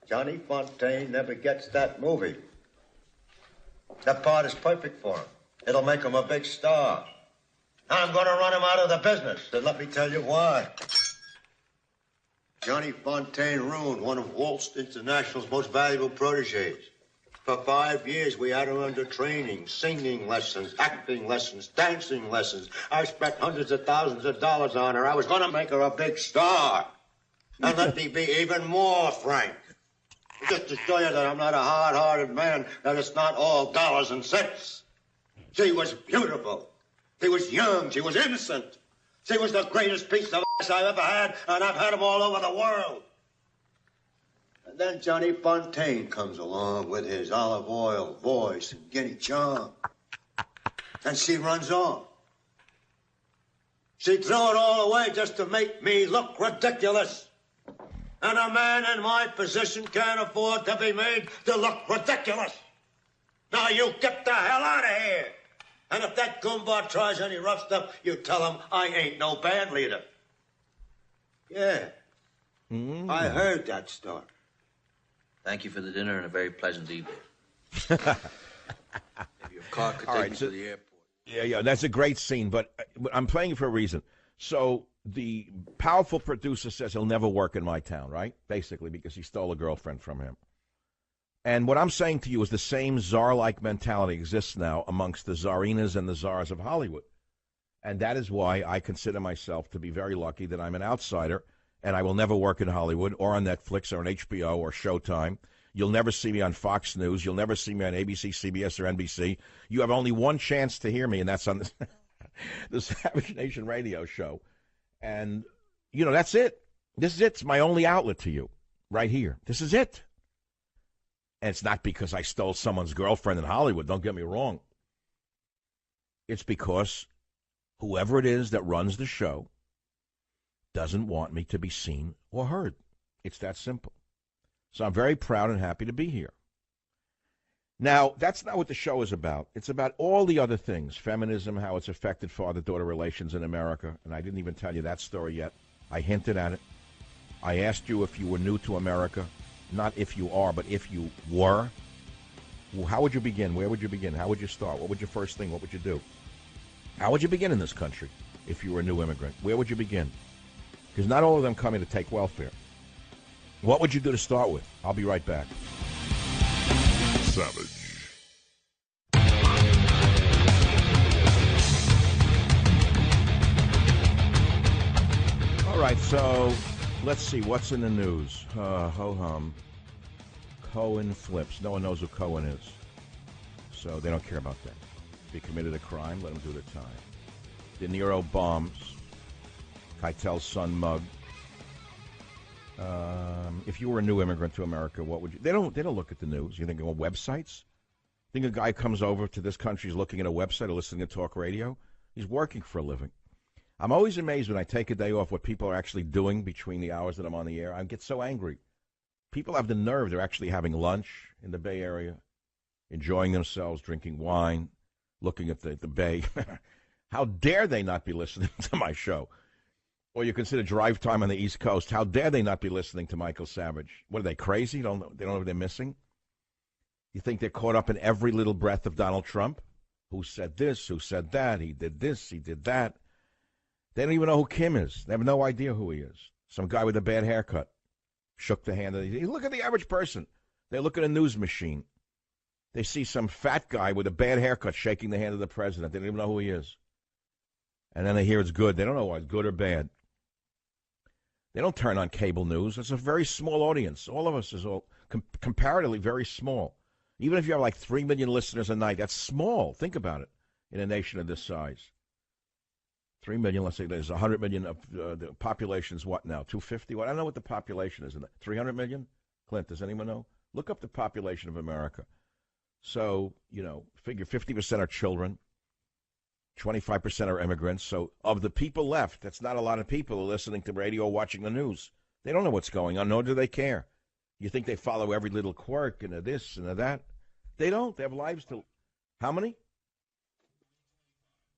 S6: Johnny Fontaine never gets that movie. That part is perfect for him. It'll make him a big star. I'm going to run him out of the business, and let me tell you why. Johnny Fontaine ruined one of Walt International's most valuable protégés. For 5 years, we had her under training, singing lessons, acting lessons, dancing lessons. I spent hundreds of thousands of dollars on her. I was going to make her a big star. And let me be even more frank. Just to show you that I'm not a hard-hearted man, that it's not all dollars and cents. She was beautiful. She was young. She was innocent. She was the greatest piece of ass I've ever had, and I've had them all over the world. And then Johnny Fontaine comes along with his olive oil voice and guinea charm. And she runs off. She threw it all away just to make me look ridiculous. And a man in my position can't afford to be made to look ridiculous. Now you get the hell out of here. And if that goomba tries any rough stuff, you tell him I ain't no band leader. Yeah. I heard that story.
S7: Thank you for the dinner and a very pleasant evening. Maybe your car could take me to the airport.
S2: Yeah, that's a great scene, but I'm playing it for a reason. So the powerful producer says he'll never work in my town, right? Basically, because he stole a girlfriend from him. And what I'm saying to you is the same czar-like mentality exists now amongst the czarinas and the czars of Hollywood. And that is why I consider myself to be very lucky that I'm an outsider, and I will never work in Hollywood or on Netflix or on HBO or Showtime. You'll never see me on Fox News. You'll never see me on ABC, CBS, or NBC. You have only one chance to hear me, and that's on the Savage Nation radio show. And, that's it. This is it. It's my only outlet to you right here. This is it. And it's not because I stole someone's girlfriend in Hollywood. Don't get me wrong. It's because whoever it is that runs the show doesn't want me to be seen or heard. It's that simple. So I'm very proud and happy to be here. Now, that's not what the show is about. It's about all the other things. Feminism, how it's affected father-daughter relations in America. And I didn't even tell you that story yet. I hinted at it. I asked you if you were new to America. Not if you are, but if you were. How would you begin? Where would you begin? How would you start? What would your first thing? What would you do? How would you begin in this country if you were a new immigrant? Where would you begin? Because not all of them come here to take welfare. What would you do to start with? I'll be right back.
S1: Savage.
S2: All right, so let's see. What's in the news? Ho-hum. Cohen flips. No one knows who Cohen is. So they don't care about that. If he committed a crime, let him do the time. De Niro bombs. Keitel's son mugged. If you were a new immigrant to America, what would you... They don't look at the news. You think, well, websites? Think a guy comes over to this country, he's looking at a website or listening to talk radio? He's working for a living. I'm always amazed when I take a day off what people are actually doing between the hours that I'm on the air. I get so angry. People have the nerve. They're actually having lunch in the Bay Area, enjoying themselves, drinking wine, looking at the Bay. How dare they not be listening to my show? Or you consider drive time on the East Coast. How dare they not be listening to Michael Savage? What, are they crazy? They don't know what they're missing? You think they're caught up in every little breath of Donald Trump? Who said this? Who said that? He did this. He did that. They don't even know who Kim is. They have no idea who he is. Some guy with a bad haircut. Shook the hand. Look at the average person. They look at a news machine. They see some fat guy with a bad haircut shaking the hand of the president. They don't even know who he is. And then they hear it's good. They don't know why it's good or bad. They don't turn on cable news. It's a very small audience. All of us is comparatively very small. Even if you have like 3 million listeners a night, that's small. Think about it in a nation of this size. 3 million, let's say there's 100 million of the population's what now? 250? What? I don't know what the population is. 300 million? Clint, does anyone know? Look up the population of America. So, figure 50% are children. 25% are immigrants. So of the people left, that's not a lot of people who are listening to radio or watching the news. They don't know what's going on, nor do they care. You think they follow every little quirk and this and that? They don't. They have lives to... How many?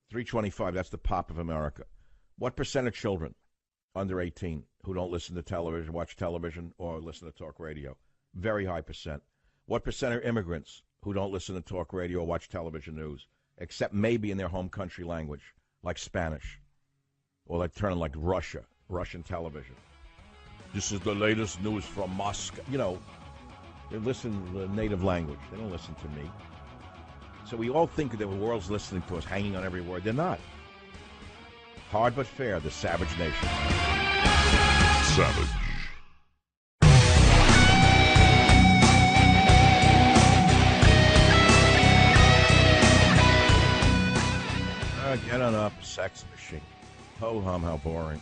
S2: 325. That's the pop of America. What percent of children under 18 who don't listen to television, watch television, or listen to talk radio? Very high percent. What percent are immigrants who don't listen to talk radio or watch television news? Except maybe in their home country language, like Spanish, or like turn on like Russian television. This is the latest news from Moscow. They listen to the native language. They don't listen to me. So we all think that the world's listening to us, hanging on every word. They're not. Hard but fair, the Savage Nation.
S1: Savage.
S2: Get on up, sex machine. Ho-hum, how boring.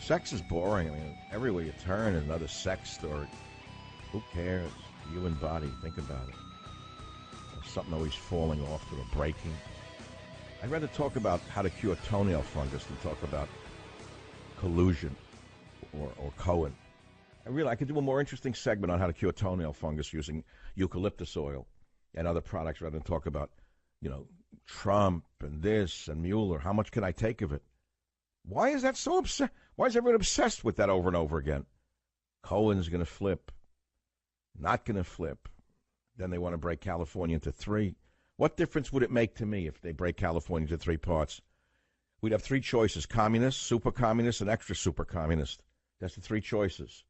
S2: Sex is boring. I mean, everywhere you turn, another sex story. Who cares? Human body, think about it. There's something always falling off or breaking. I'd rather talk about how to cure toenail fungus than talk about collusion or Cohen. I could do a more interesting segment on how to cure toenail fungus using eucalyptus oil and other products rather than talk about, Trump and this and Mueller. How much can I take of it? Why is that so upset? Why is everyone obsessed with that over and over again? Cohen's going to flip. Not going to flip. Then they want to break California into three. What difference would it make to me if they break California into three parts? We'd have three choices: communist, super communist, and extra super communist. That's the three choices.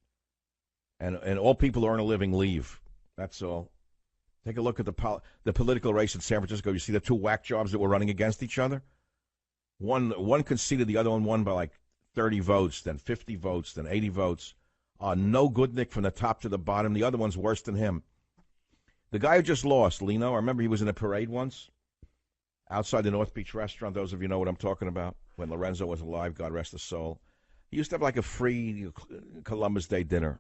S2: And all people who earn a living leave. That's all. Take a look at the political race in San Francisco. You see the two whack jobs that were running against each other? One conceded, the other one won by like 30 votes, then 50 votes, then 80 votes. No good Nick from the top to the bottom. The other one's worse than him. The guy who just lost, Leno, I remember he was in a parade once outside the North Beach restaurant. Those of you know what I'm talking about. When Lorenzo was alive, God rest his soul. He used to have like a free Columbus Day dinner.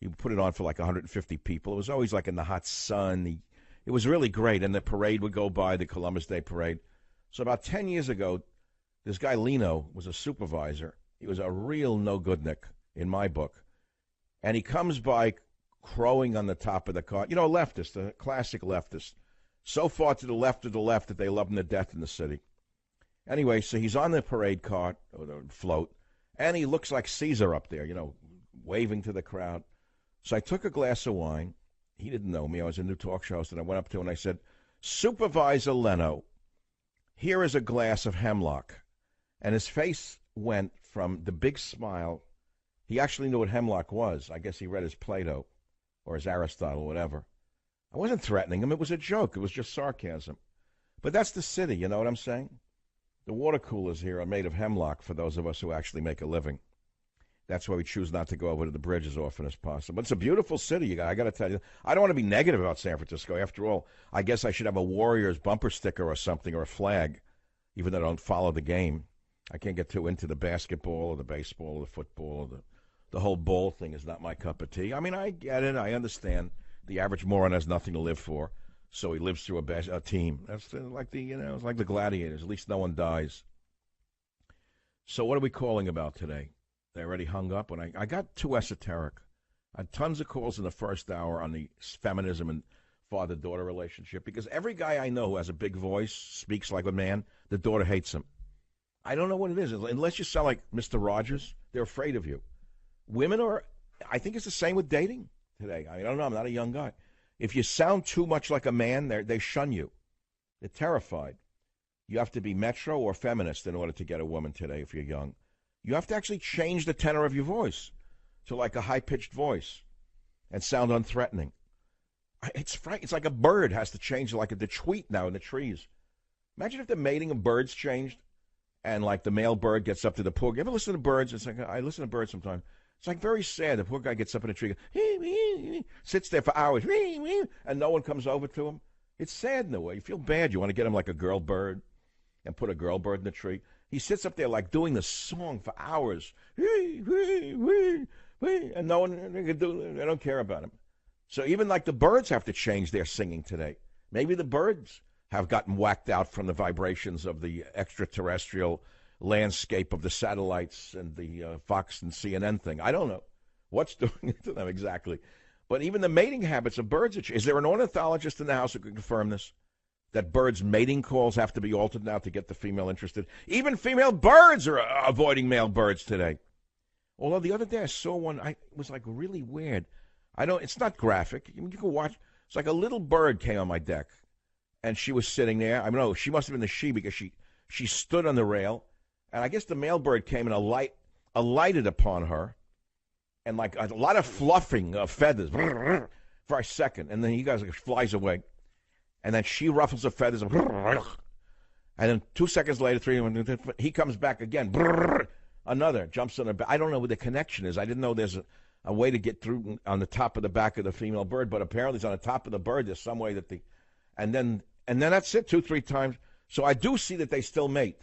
S2: He put it on for like 150 people. It was always like in the hot sun. It was really great. And the parade would go by, the Columbus Day parade. So about 10 years ago, this guy Leno was a supervisor. He was a real no-goodnik in my book. And he comes by crowing on the top of the car. A leftist, a classic leftist. So far to the left of the left that they love him to death in the city. Anyway, so he's on the parade cart, or the float, and he looks like Caesar up there, waving to the crowd. So I took a glass of wine. He didn't know me. I was a new talk show host, and I went up to him and I said, Supervisor Leno, here is a glass of hemlock. And his face went from the big smile. He actually knew what hemlock was. I guess he read his Plato or his Aristotle, whatever. I wasn't threatening him. It was a joke. It was just sarcasm. But that's the city, you know what I'm saying? The water coolers here are made of hemlock for those of us who actually make a living. That's why we choose not to go over to the bridge as often as possible. But it's a beautiful city. I got to tell you, I don't want to be negative about San Francisco. After all, I guess I should have a Warriors bumper sticker or something, or a flag, even though I don't follow the game. I can't get too into the basketball or the baseball or the football. Or the whole ball thing is not my cup of tea. I mean, I get it. I understand. The average moron has nothing to live for, so he lives through a team. That's like it's like the Gladiators. At least no one dies. So what are we calling about today? They already hung up. When I got too esoteric. I had tons of calls in the first hour on the feminism and father-daughter relationship, because every guy I know who has a big voice, speaks like a man, the daughter hates him. I don't know what it is. Unless you sound like Mr. Rogers, they're afraid of you. Women I think it's the same with dating today. I don't know. I'm not a young guy. If you sound too much like a man, they shun you. They're terrified. You have to be metro or feminist in order to get a woman today if you're young. You have to actually change the tenor of your voice to like a high-pitched voice and sound unthreatening. It's like a bird has to change like the tweet now in the trees. Imagine if the mating of birds changed and like the male bird gets up to the poor. You ever listen to birds? It's like, I listen to birds sometimes. It's like very sad. The poor guy gets up in a tree, sits there for hours, and no one comes over to him. It's sad in a way. You feel bad. You want to get him like a girl bird and put a girl bird in the tree. He sits up there like doing the song for hours. And no one, they don't care about him. So even like the birds have to change their singing today. Maybe the birds have gotten whacked out from the vibrations of the extraterrestrial landscape of the satellites and the Fox and CNN thing. I don't know what's doing it to them exactly. But even the mating habits of birds, is there an ornithologist in the house who can confirm this? That birds' mating calls have to be altered now to get the female interested. Even female birds are avoiding male birds today. Although the other day I saw one, it was like really weird. It's not graphic. You can watch. It's like a little bird came on my deck, and she was sitting there. I know she must have been the she, because she stood on the rail, and I guess the male bird came and alighted upon her, and like a lot of fluffing of feathers. for a second, and then he goes, flies away. And then she ruffles her feathers, and then 2 seconds later, 3, he comes back again. Another jumps on her back. I don't know what the connection is. I didn't know there's a way to get through on the top of the back of the female bird, but apparently it's on the top of the bird. There's some way that and then that's it, 2, 3 times. So I do see that they still mate.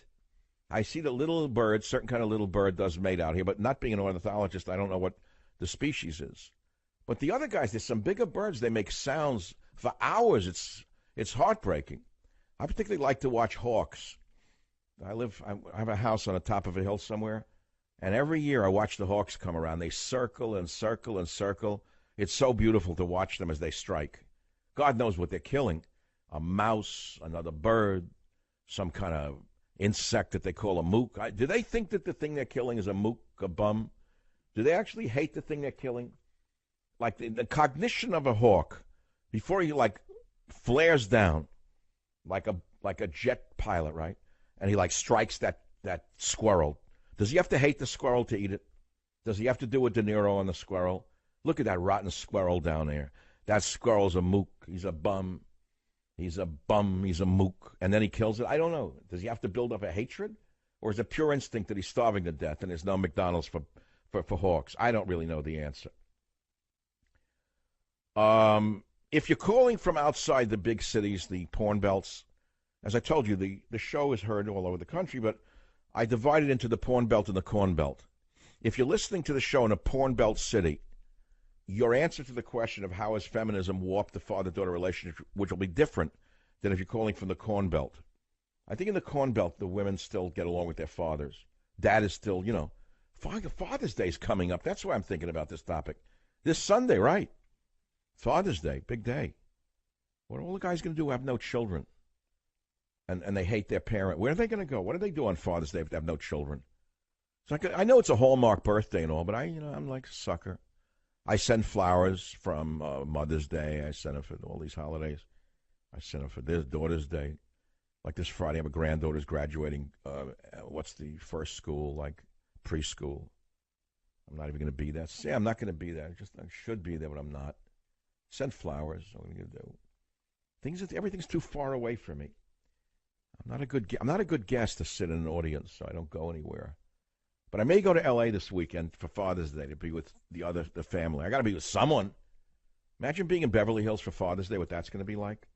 S2: I see the little bird, certain kind of little bird does mate out here, but not being an ornithologist, I don't know what the species is. But the other guys, there's some bigger birds. They make sounds for hours. It's heartbreaking. I particularly like to watch hawks. I have a house on the top of a hill somewhere, and every year I watch the hawks come around. They circle and circle and circle. It's so beautiful to watch them as they strike. God knows what they're killing. A mouse, another bird, some kind of insect that they call a mook. Do they think that the thing they're killing is a mook, a bum? Do they actually hate the thing they're killing? Like the cognition of a hawk, before he flares down like a jet pilot, right? And he strikes that squirrel. Does he have to hate the squirrel to eat it? Does he have to do a De Niro on the squirrel? Look at that rotten squirrel down there. That squirrel's a mook. He's a bum. He's a bum. He's a mook. And then he kills it. I don't know. Does he have to build up a hatred? Or is it pure instinct that he's starving to death and there's no McDonald's for hawks? I don't really know the answer. If you're calling from outside the big cities, the porn belts, as I told you, the show is heard all over the country, but I divide it into the porn belt and the corn belt. If you're listening to the show in a porn belt city, your answer to the question of how has feminism warped the father-daughter relationship, which will be different than if you're calling from the corn belt. I think in the corn belt, the women still get along with their fathers. Dad is still, Father's Day is coming up. That's why I'm thinking about this topic. This Sunday, right? Father's Day, big day. What are all the guys going to do who have no children? And they hate their parent. Where are they going to go? What do they do on Father's Day if they have no children? I know it's a Hallmark birthday and all, but I'm like a sucker. I send flowers from Mother's Day. I send them for all these holidays. I send them for their daughter's day. Like this Friday, I have a granddaughter's graduating. What's the first school? Like preschool. I'm not even going to be that. See, I'm not going to be that. I should be there, but I'm not. Send flowers. What am I going to do? Everything's too far away from me. I'm not a good guest to sit in an audience, so I don't go anywhere. But I may go to L.A. this weekend for Father's Day to be with the family. I got to be with someone. Imagine being in Beverly Hills for Father's Day, what that's going to be like,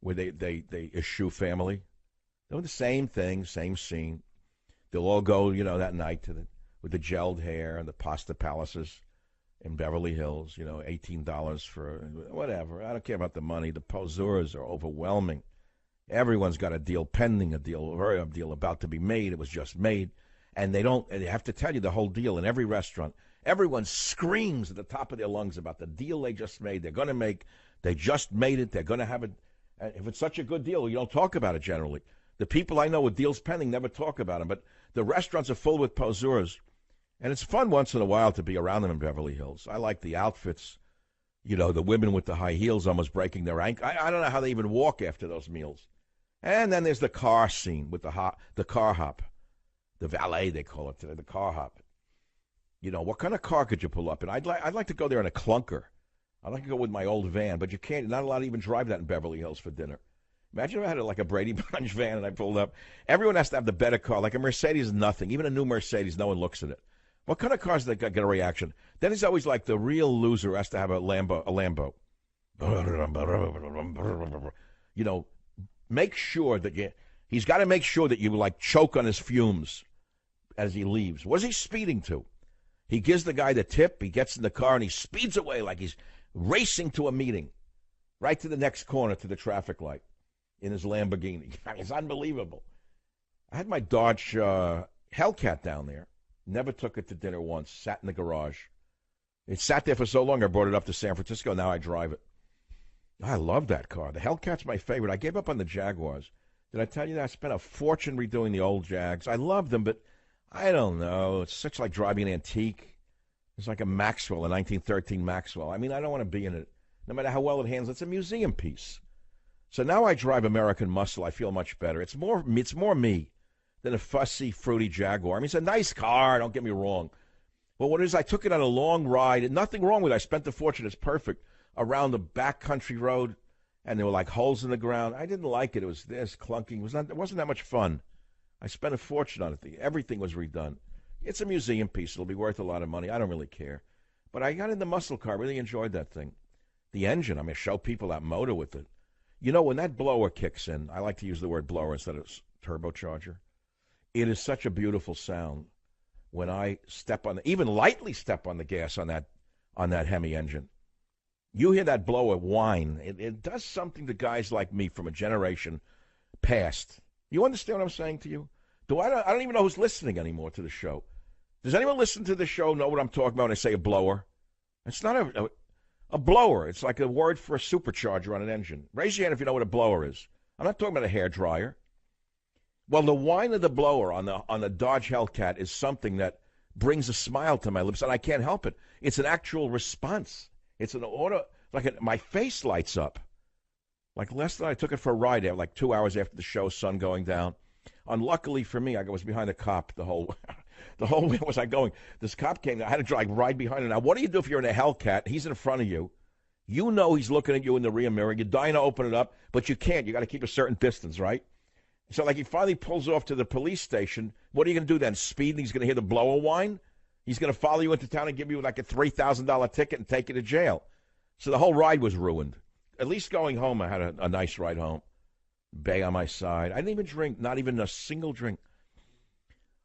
S2: where they eschew family. They're the same thing, same scene. They'll all go, that night with the gelled hair and the pasta palaces in Beverly Hills, $18 for whatever. I don't care about the money. The poseurs are overwhelming. Everyone's got a deal pending, a deal about to be made. It was just made. And they have to tell you the whole deal in every restaurant. Everyone screams at the top of their lungs about the deal they just made. They're going to make. They just made it. They're going to have it. If it's such a good deal, you don't talk about it generally. The people I know with deals pending never talk about them. But the restaurants are full with poseurs. And it's fun once in a while to be around them in Beverly Hills. I like the outfits. The women with the high heels almost breaking their ankle. I don't know how they even walk after those meals. And then there's the car scene with the car hop. The valet, they call it today, the car hop. What kind of car could you pull up in? I'd like to go there in a clunker. I'd like to go with my old van, but you can't. Not allowed to even drive that in Beverly Hills for dinner. Imagine if I had a Brady Bunch van and I pulled up. Everyone has to have the better car. Like a Mercedes is nothing. Even a new Mercedes, no one looks at it. What kind of cars do they get a reaction? Then it's always like the real loser has to have a Lambo. Make sure that he's got to make sure that you choke on his fumes as he leaves. What is he speeding to? He gives the guy the tip. He gets in the car and he speeds away like he's racing to a meeting, right to the next corner to the traffic light in his Lamborghini. It's unbelievable. I had my Dodge Hellcat down there. Never took it to dinner once. Sat in the garage. It sat there for so long I brought it up to San Francisco. Now I drive it. I love that car. The Hellcat's my favorite. I gave up on the Jaguars. Did I tell you that? I spent a fortune redoing the old Jags. I love them, but I don't know. It's such like driving an antique. It's like a Maxwell, a 1913 Maxwell. I mean, I don't want to be in it. No matter how well it handles, it's a museum piece. So now I drive American Muscle. I feel much better. It's more me than a fussy, fruity Jaguar. I mean, it's a nice car. Don't get me wrong. But what it is, I took it on a long ride. And nothing wrong with it. I spent the fortune. It's perfect. around the back country road, and there were like holes in the ground. I didn't like it. It was this clunking. It wasn't that much fun. I spent a fortune on it. Everything was redone. It's a museum piece. It'll be worth a lot of money. I don't really care. But I got in the muscle car. Really enjoyed that thing. The engine, I'm going to show people that motor with it. You know, when that blower kicks in, I like to use the word blower instead of turbocharger. It is such a beautiful sound when I even lightly step on the gas on that Hemi engine. You hear that blower whine. It does something to guys like me from a generation past. You understand what I'm saying to you? I don't even know who's listening anymore to the show. Does anyone listen to the show know what I'm talking about when I say a blower? It's not a blower. It's like a word for a supercharger on an engine. Raise your hand if you know what a blower is. I'm not talking about a hairdryer. Well, the whine of the blower on the Dodge Hellcat is something that brings a smile to my lips, and I can't help it. It's an actual response. It's an auto, my face lights up. Like last night, I took it for a ride there, like 2 hours after the show, sun going down. Unluckily for me, I was behind a cop the whole way was I going. This cop came. I had to drive right behind him. Now, what do you do if you're in a Hellcat? He's in front of you. You know he's looking at you in the rear mirror. You're dying to open it up, but you can't. You got to keep a certain distance, right? So, like, he finally pulls off to the police station. What are you going to do then? Speed? And he's going to hear the blower whine? He's going to follow you into town and give you like a $3,000 ticket and take you to jail. So the whole ride was ruined. At least going home, I had a nice ride home. Bay on my side. I didn't even drink, not even a single drink.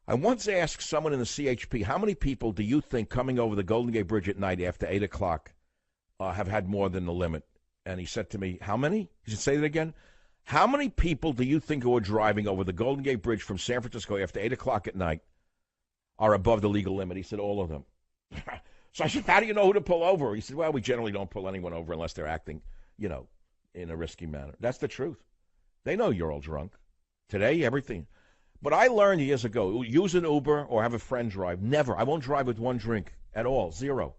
S2: I once asked someone in the CHP, how many people do you think coming over the Golden Gate Bridge at night after 8 o'clock have had more than the limit? And he said to me, how many? He said, say that again. How many people do you think who are driving over the Golden Gate Bridge from San Francisco after 8 o'clock at night are above the legal limit? He said, all of them. So I said, how do you know who to pull over? He said, well, we generally don't pull anyone over unless they're acting, in a risky manner. That's the truth. They know you're all drunk. Today, everything. But I learned years ago, use an Uber or have a friend drive. Never. I won't drive with one drink at all. Zero.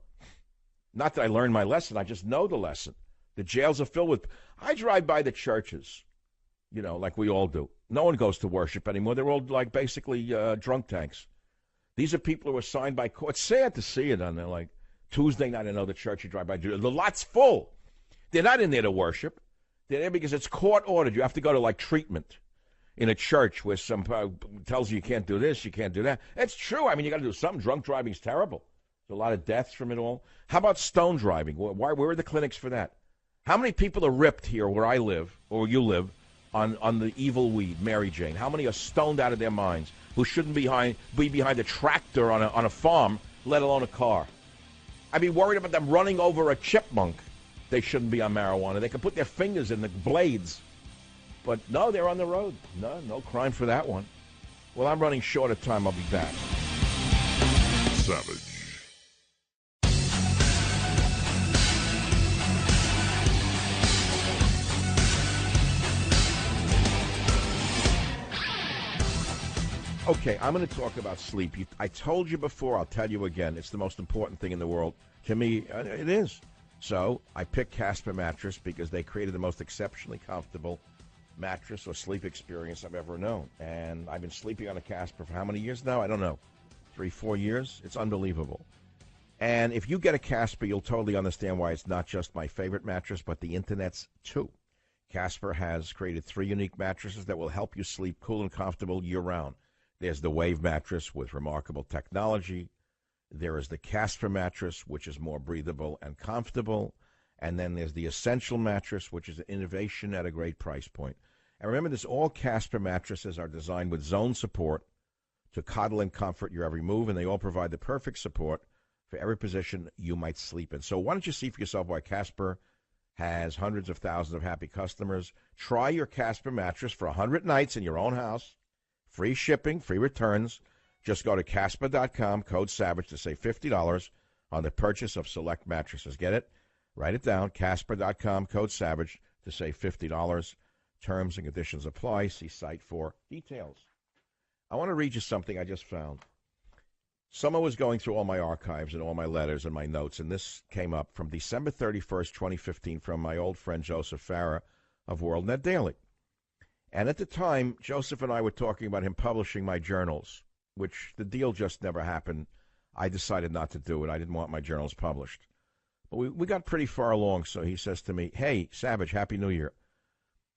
S2: Not that I learned my lesson. I just know the lesson. The jails are filled with... I drive by the churches, like we all do. No one goes to worship anymore. They're all like basically drunk tanks. These are people who are signed by court. It's sad to see it on there. Like Tuesday night, I know the church you drive by. The lot's full. They're not in there to worship. They're there because it's court ordered. You have to go to like treatment in a church where some tells you can't do this, you can't do that. It's true. I mean, you got to do something. Drunk driving's terrible. There's a lot of deaths from it all. How about stone driving? Where are the clinics for that? How many people are ripped here where I live, or you live, on the evil weed, Mary Jane? How many are stoned out of their minds who shouldn't be behind a tractor on a farm, let alone a car? I'd be worried about them running over a chipmunk. They shouldn't be on marijuana. They can put their fingers in the blades. But no, they're on the road. No crime for that one. Well, I'm running short of time. I'll be back.
S1: Savage.
S2: Okay, I'm going to talk about sleep. I told you before, I'll tell you again, it's the most important thing in the world. To me, it is. So I picked Casper mattress because they created the most exceptionally comfortable mattress or sleep experience I've ever known. And I've been sleeping on a Casper for how many years now? I don't know. 3-4 years? It's unbelievable. And if you get a Casper, you'll totally understand why it's not just my favorite mattress, but the internet's too. Casper has created 3 unique mattresses that will help you sleep cool and comfortable year-round. There's the Wave mattress with remarkable technology. There is the Casper mattress, which is more breathable and comfortable. And then there's the Essential mattress, which is an innovation at a great price point. And remember this, all Casper mattresses are designed with zone support to coddle and comfort your every move, and they all provide the perfect support for every position you might sleep in. So why don't you see for yourself why Casper has hundreds of thousands of happy customers. Try your Casper mattress for 100 nights in your own house. Free shipping, free returns. Just go to Casper.com, code SAVAGE, to save $50 on the purchase of select mattresses. Get it? Write it down, Casper.com, code SAVAGE, to save $50. Terms and conditions apply. See site for details. I want to read you something I just found. Someone was going through all my archives and all my letters and my notes, and this came up from December 31st, 2015, from my old friend Joseph Farah of WorldNet Daily. And at the time, Joseph and I were talking about him publishing my journals, which the deal just never happened. I decided not to do it. I didn't want my journals published. But we got pretty far along, so he says to me, "Hey, Savage, Happy New Year."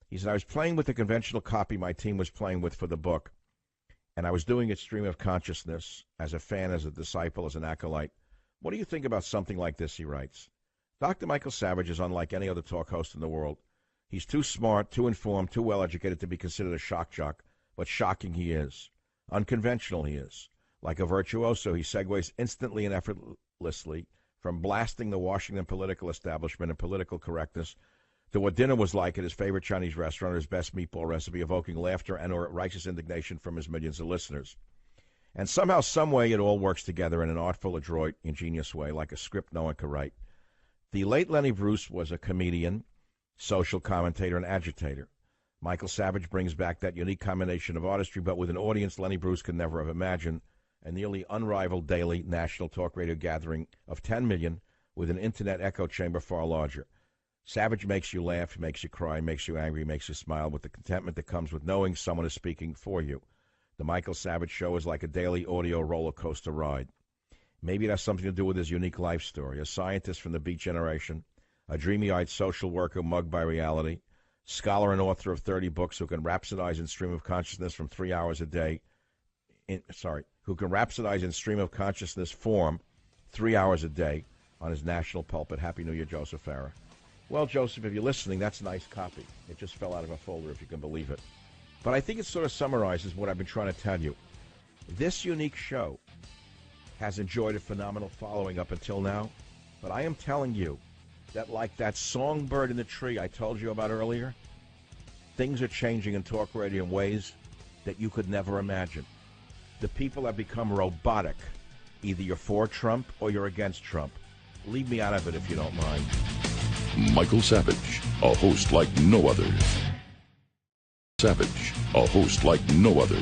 S2: He said, "I was playing with the conventional copy my team was playing with for the book, and I was doing it stream of consciousness as a fan, as a disciple, as an acolyte. What do you think about something like this?" He writes. Dr. Michael Savage is unlike any other talk host in the world. He's too smart, too informed, too well-educated to be considered a shock jock, but shocking he is. Unconventional he is. Like a virtuoso, he segues instantly and effortlessly from blasting the Washington political establishment and political correctness to what dinner was like at his favorite Chinese restaurant or his best meatball recipe, evoking laughter and or righteous indignation from his millions of listeners. And somehow, some way, it all works together in an artful, adroit, ingenious way, like a script no one could write. The late Lenny Bruce was a comedian, social commentator, and agitator. Michael Savage brings back that unique combination of artistry, but with an audience Lenny Bruce could never have imagined, a nearly unrivaled daily national talk radio gathering of 10 million with an internet echo chamber far larger. Savage makes you laugh, makes you cry, makes you angry, makes you smile with the contentment that comes with knowing someone is speaking for you. The Michael Savage Show is like a daily audio roller coaster ride. Maybe it has something to do with his unique life story. A scientist from the Beat Generation, a dreamy-eyed social worker mugged by reality, scholar and author of 30 books who can rhapsodize in stream of consciousness from 3 hours a day. Who can rhapsodize in stream of consciousness form 3 hours a day on his national pulpit. Happy New Year, Joseph Farah. Well, Joseph, if you're listening, that's a nice copy. It just fell out of a folder, if you can believe it. But I think it sort of summarizes what I've been trying to tell you. This unique show has enjoyed a phenomenal following up until now, but I am telling you that like that songbird in the tree I told you about earlier, things are changing in talk radio in ways that you could never imagine. The people have become robotic. Either you're for Trump or you're against Trump. Leave me out of it if you don't mind.
S1: Michael Savage, a host like no other. Savage, a host like no other.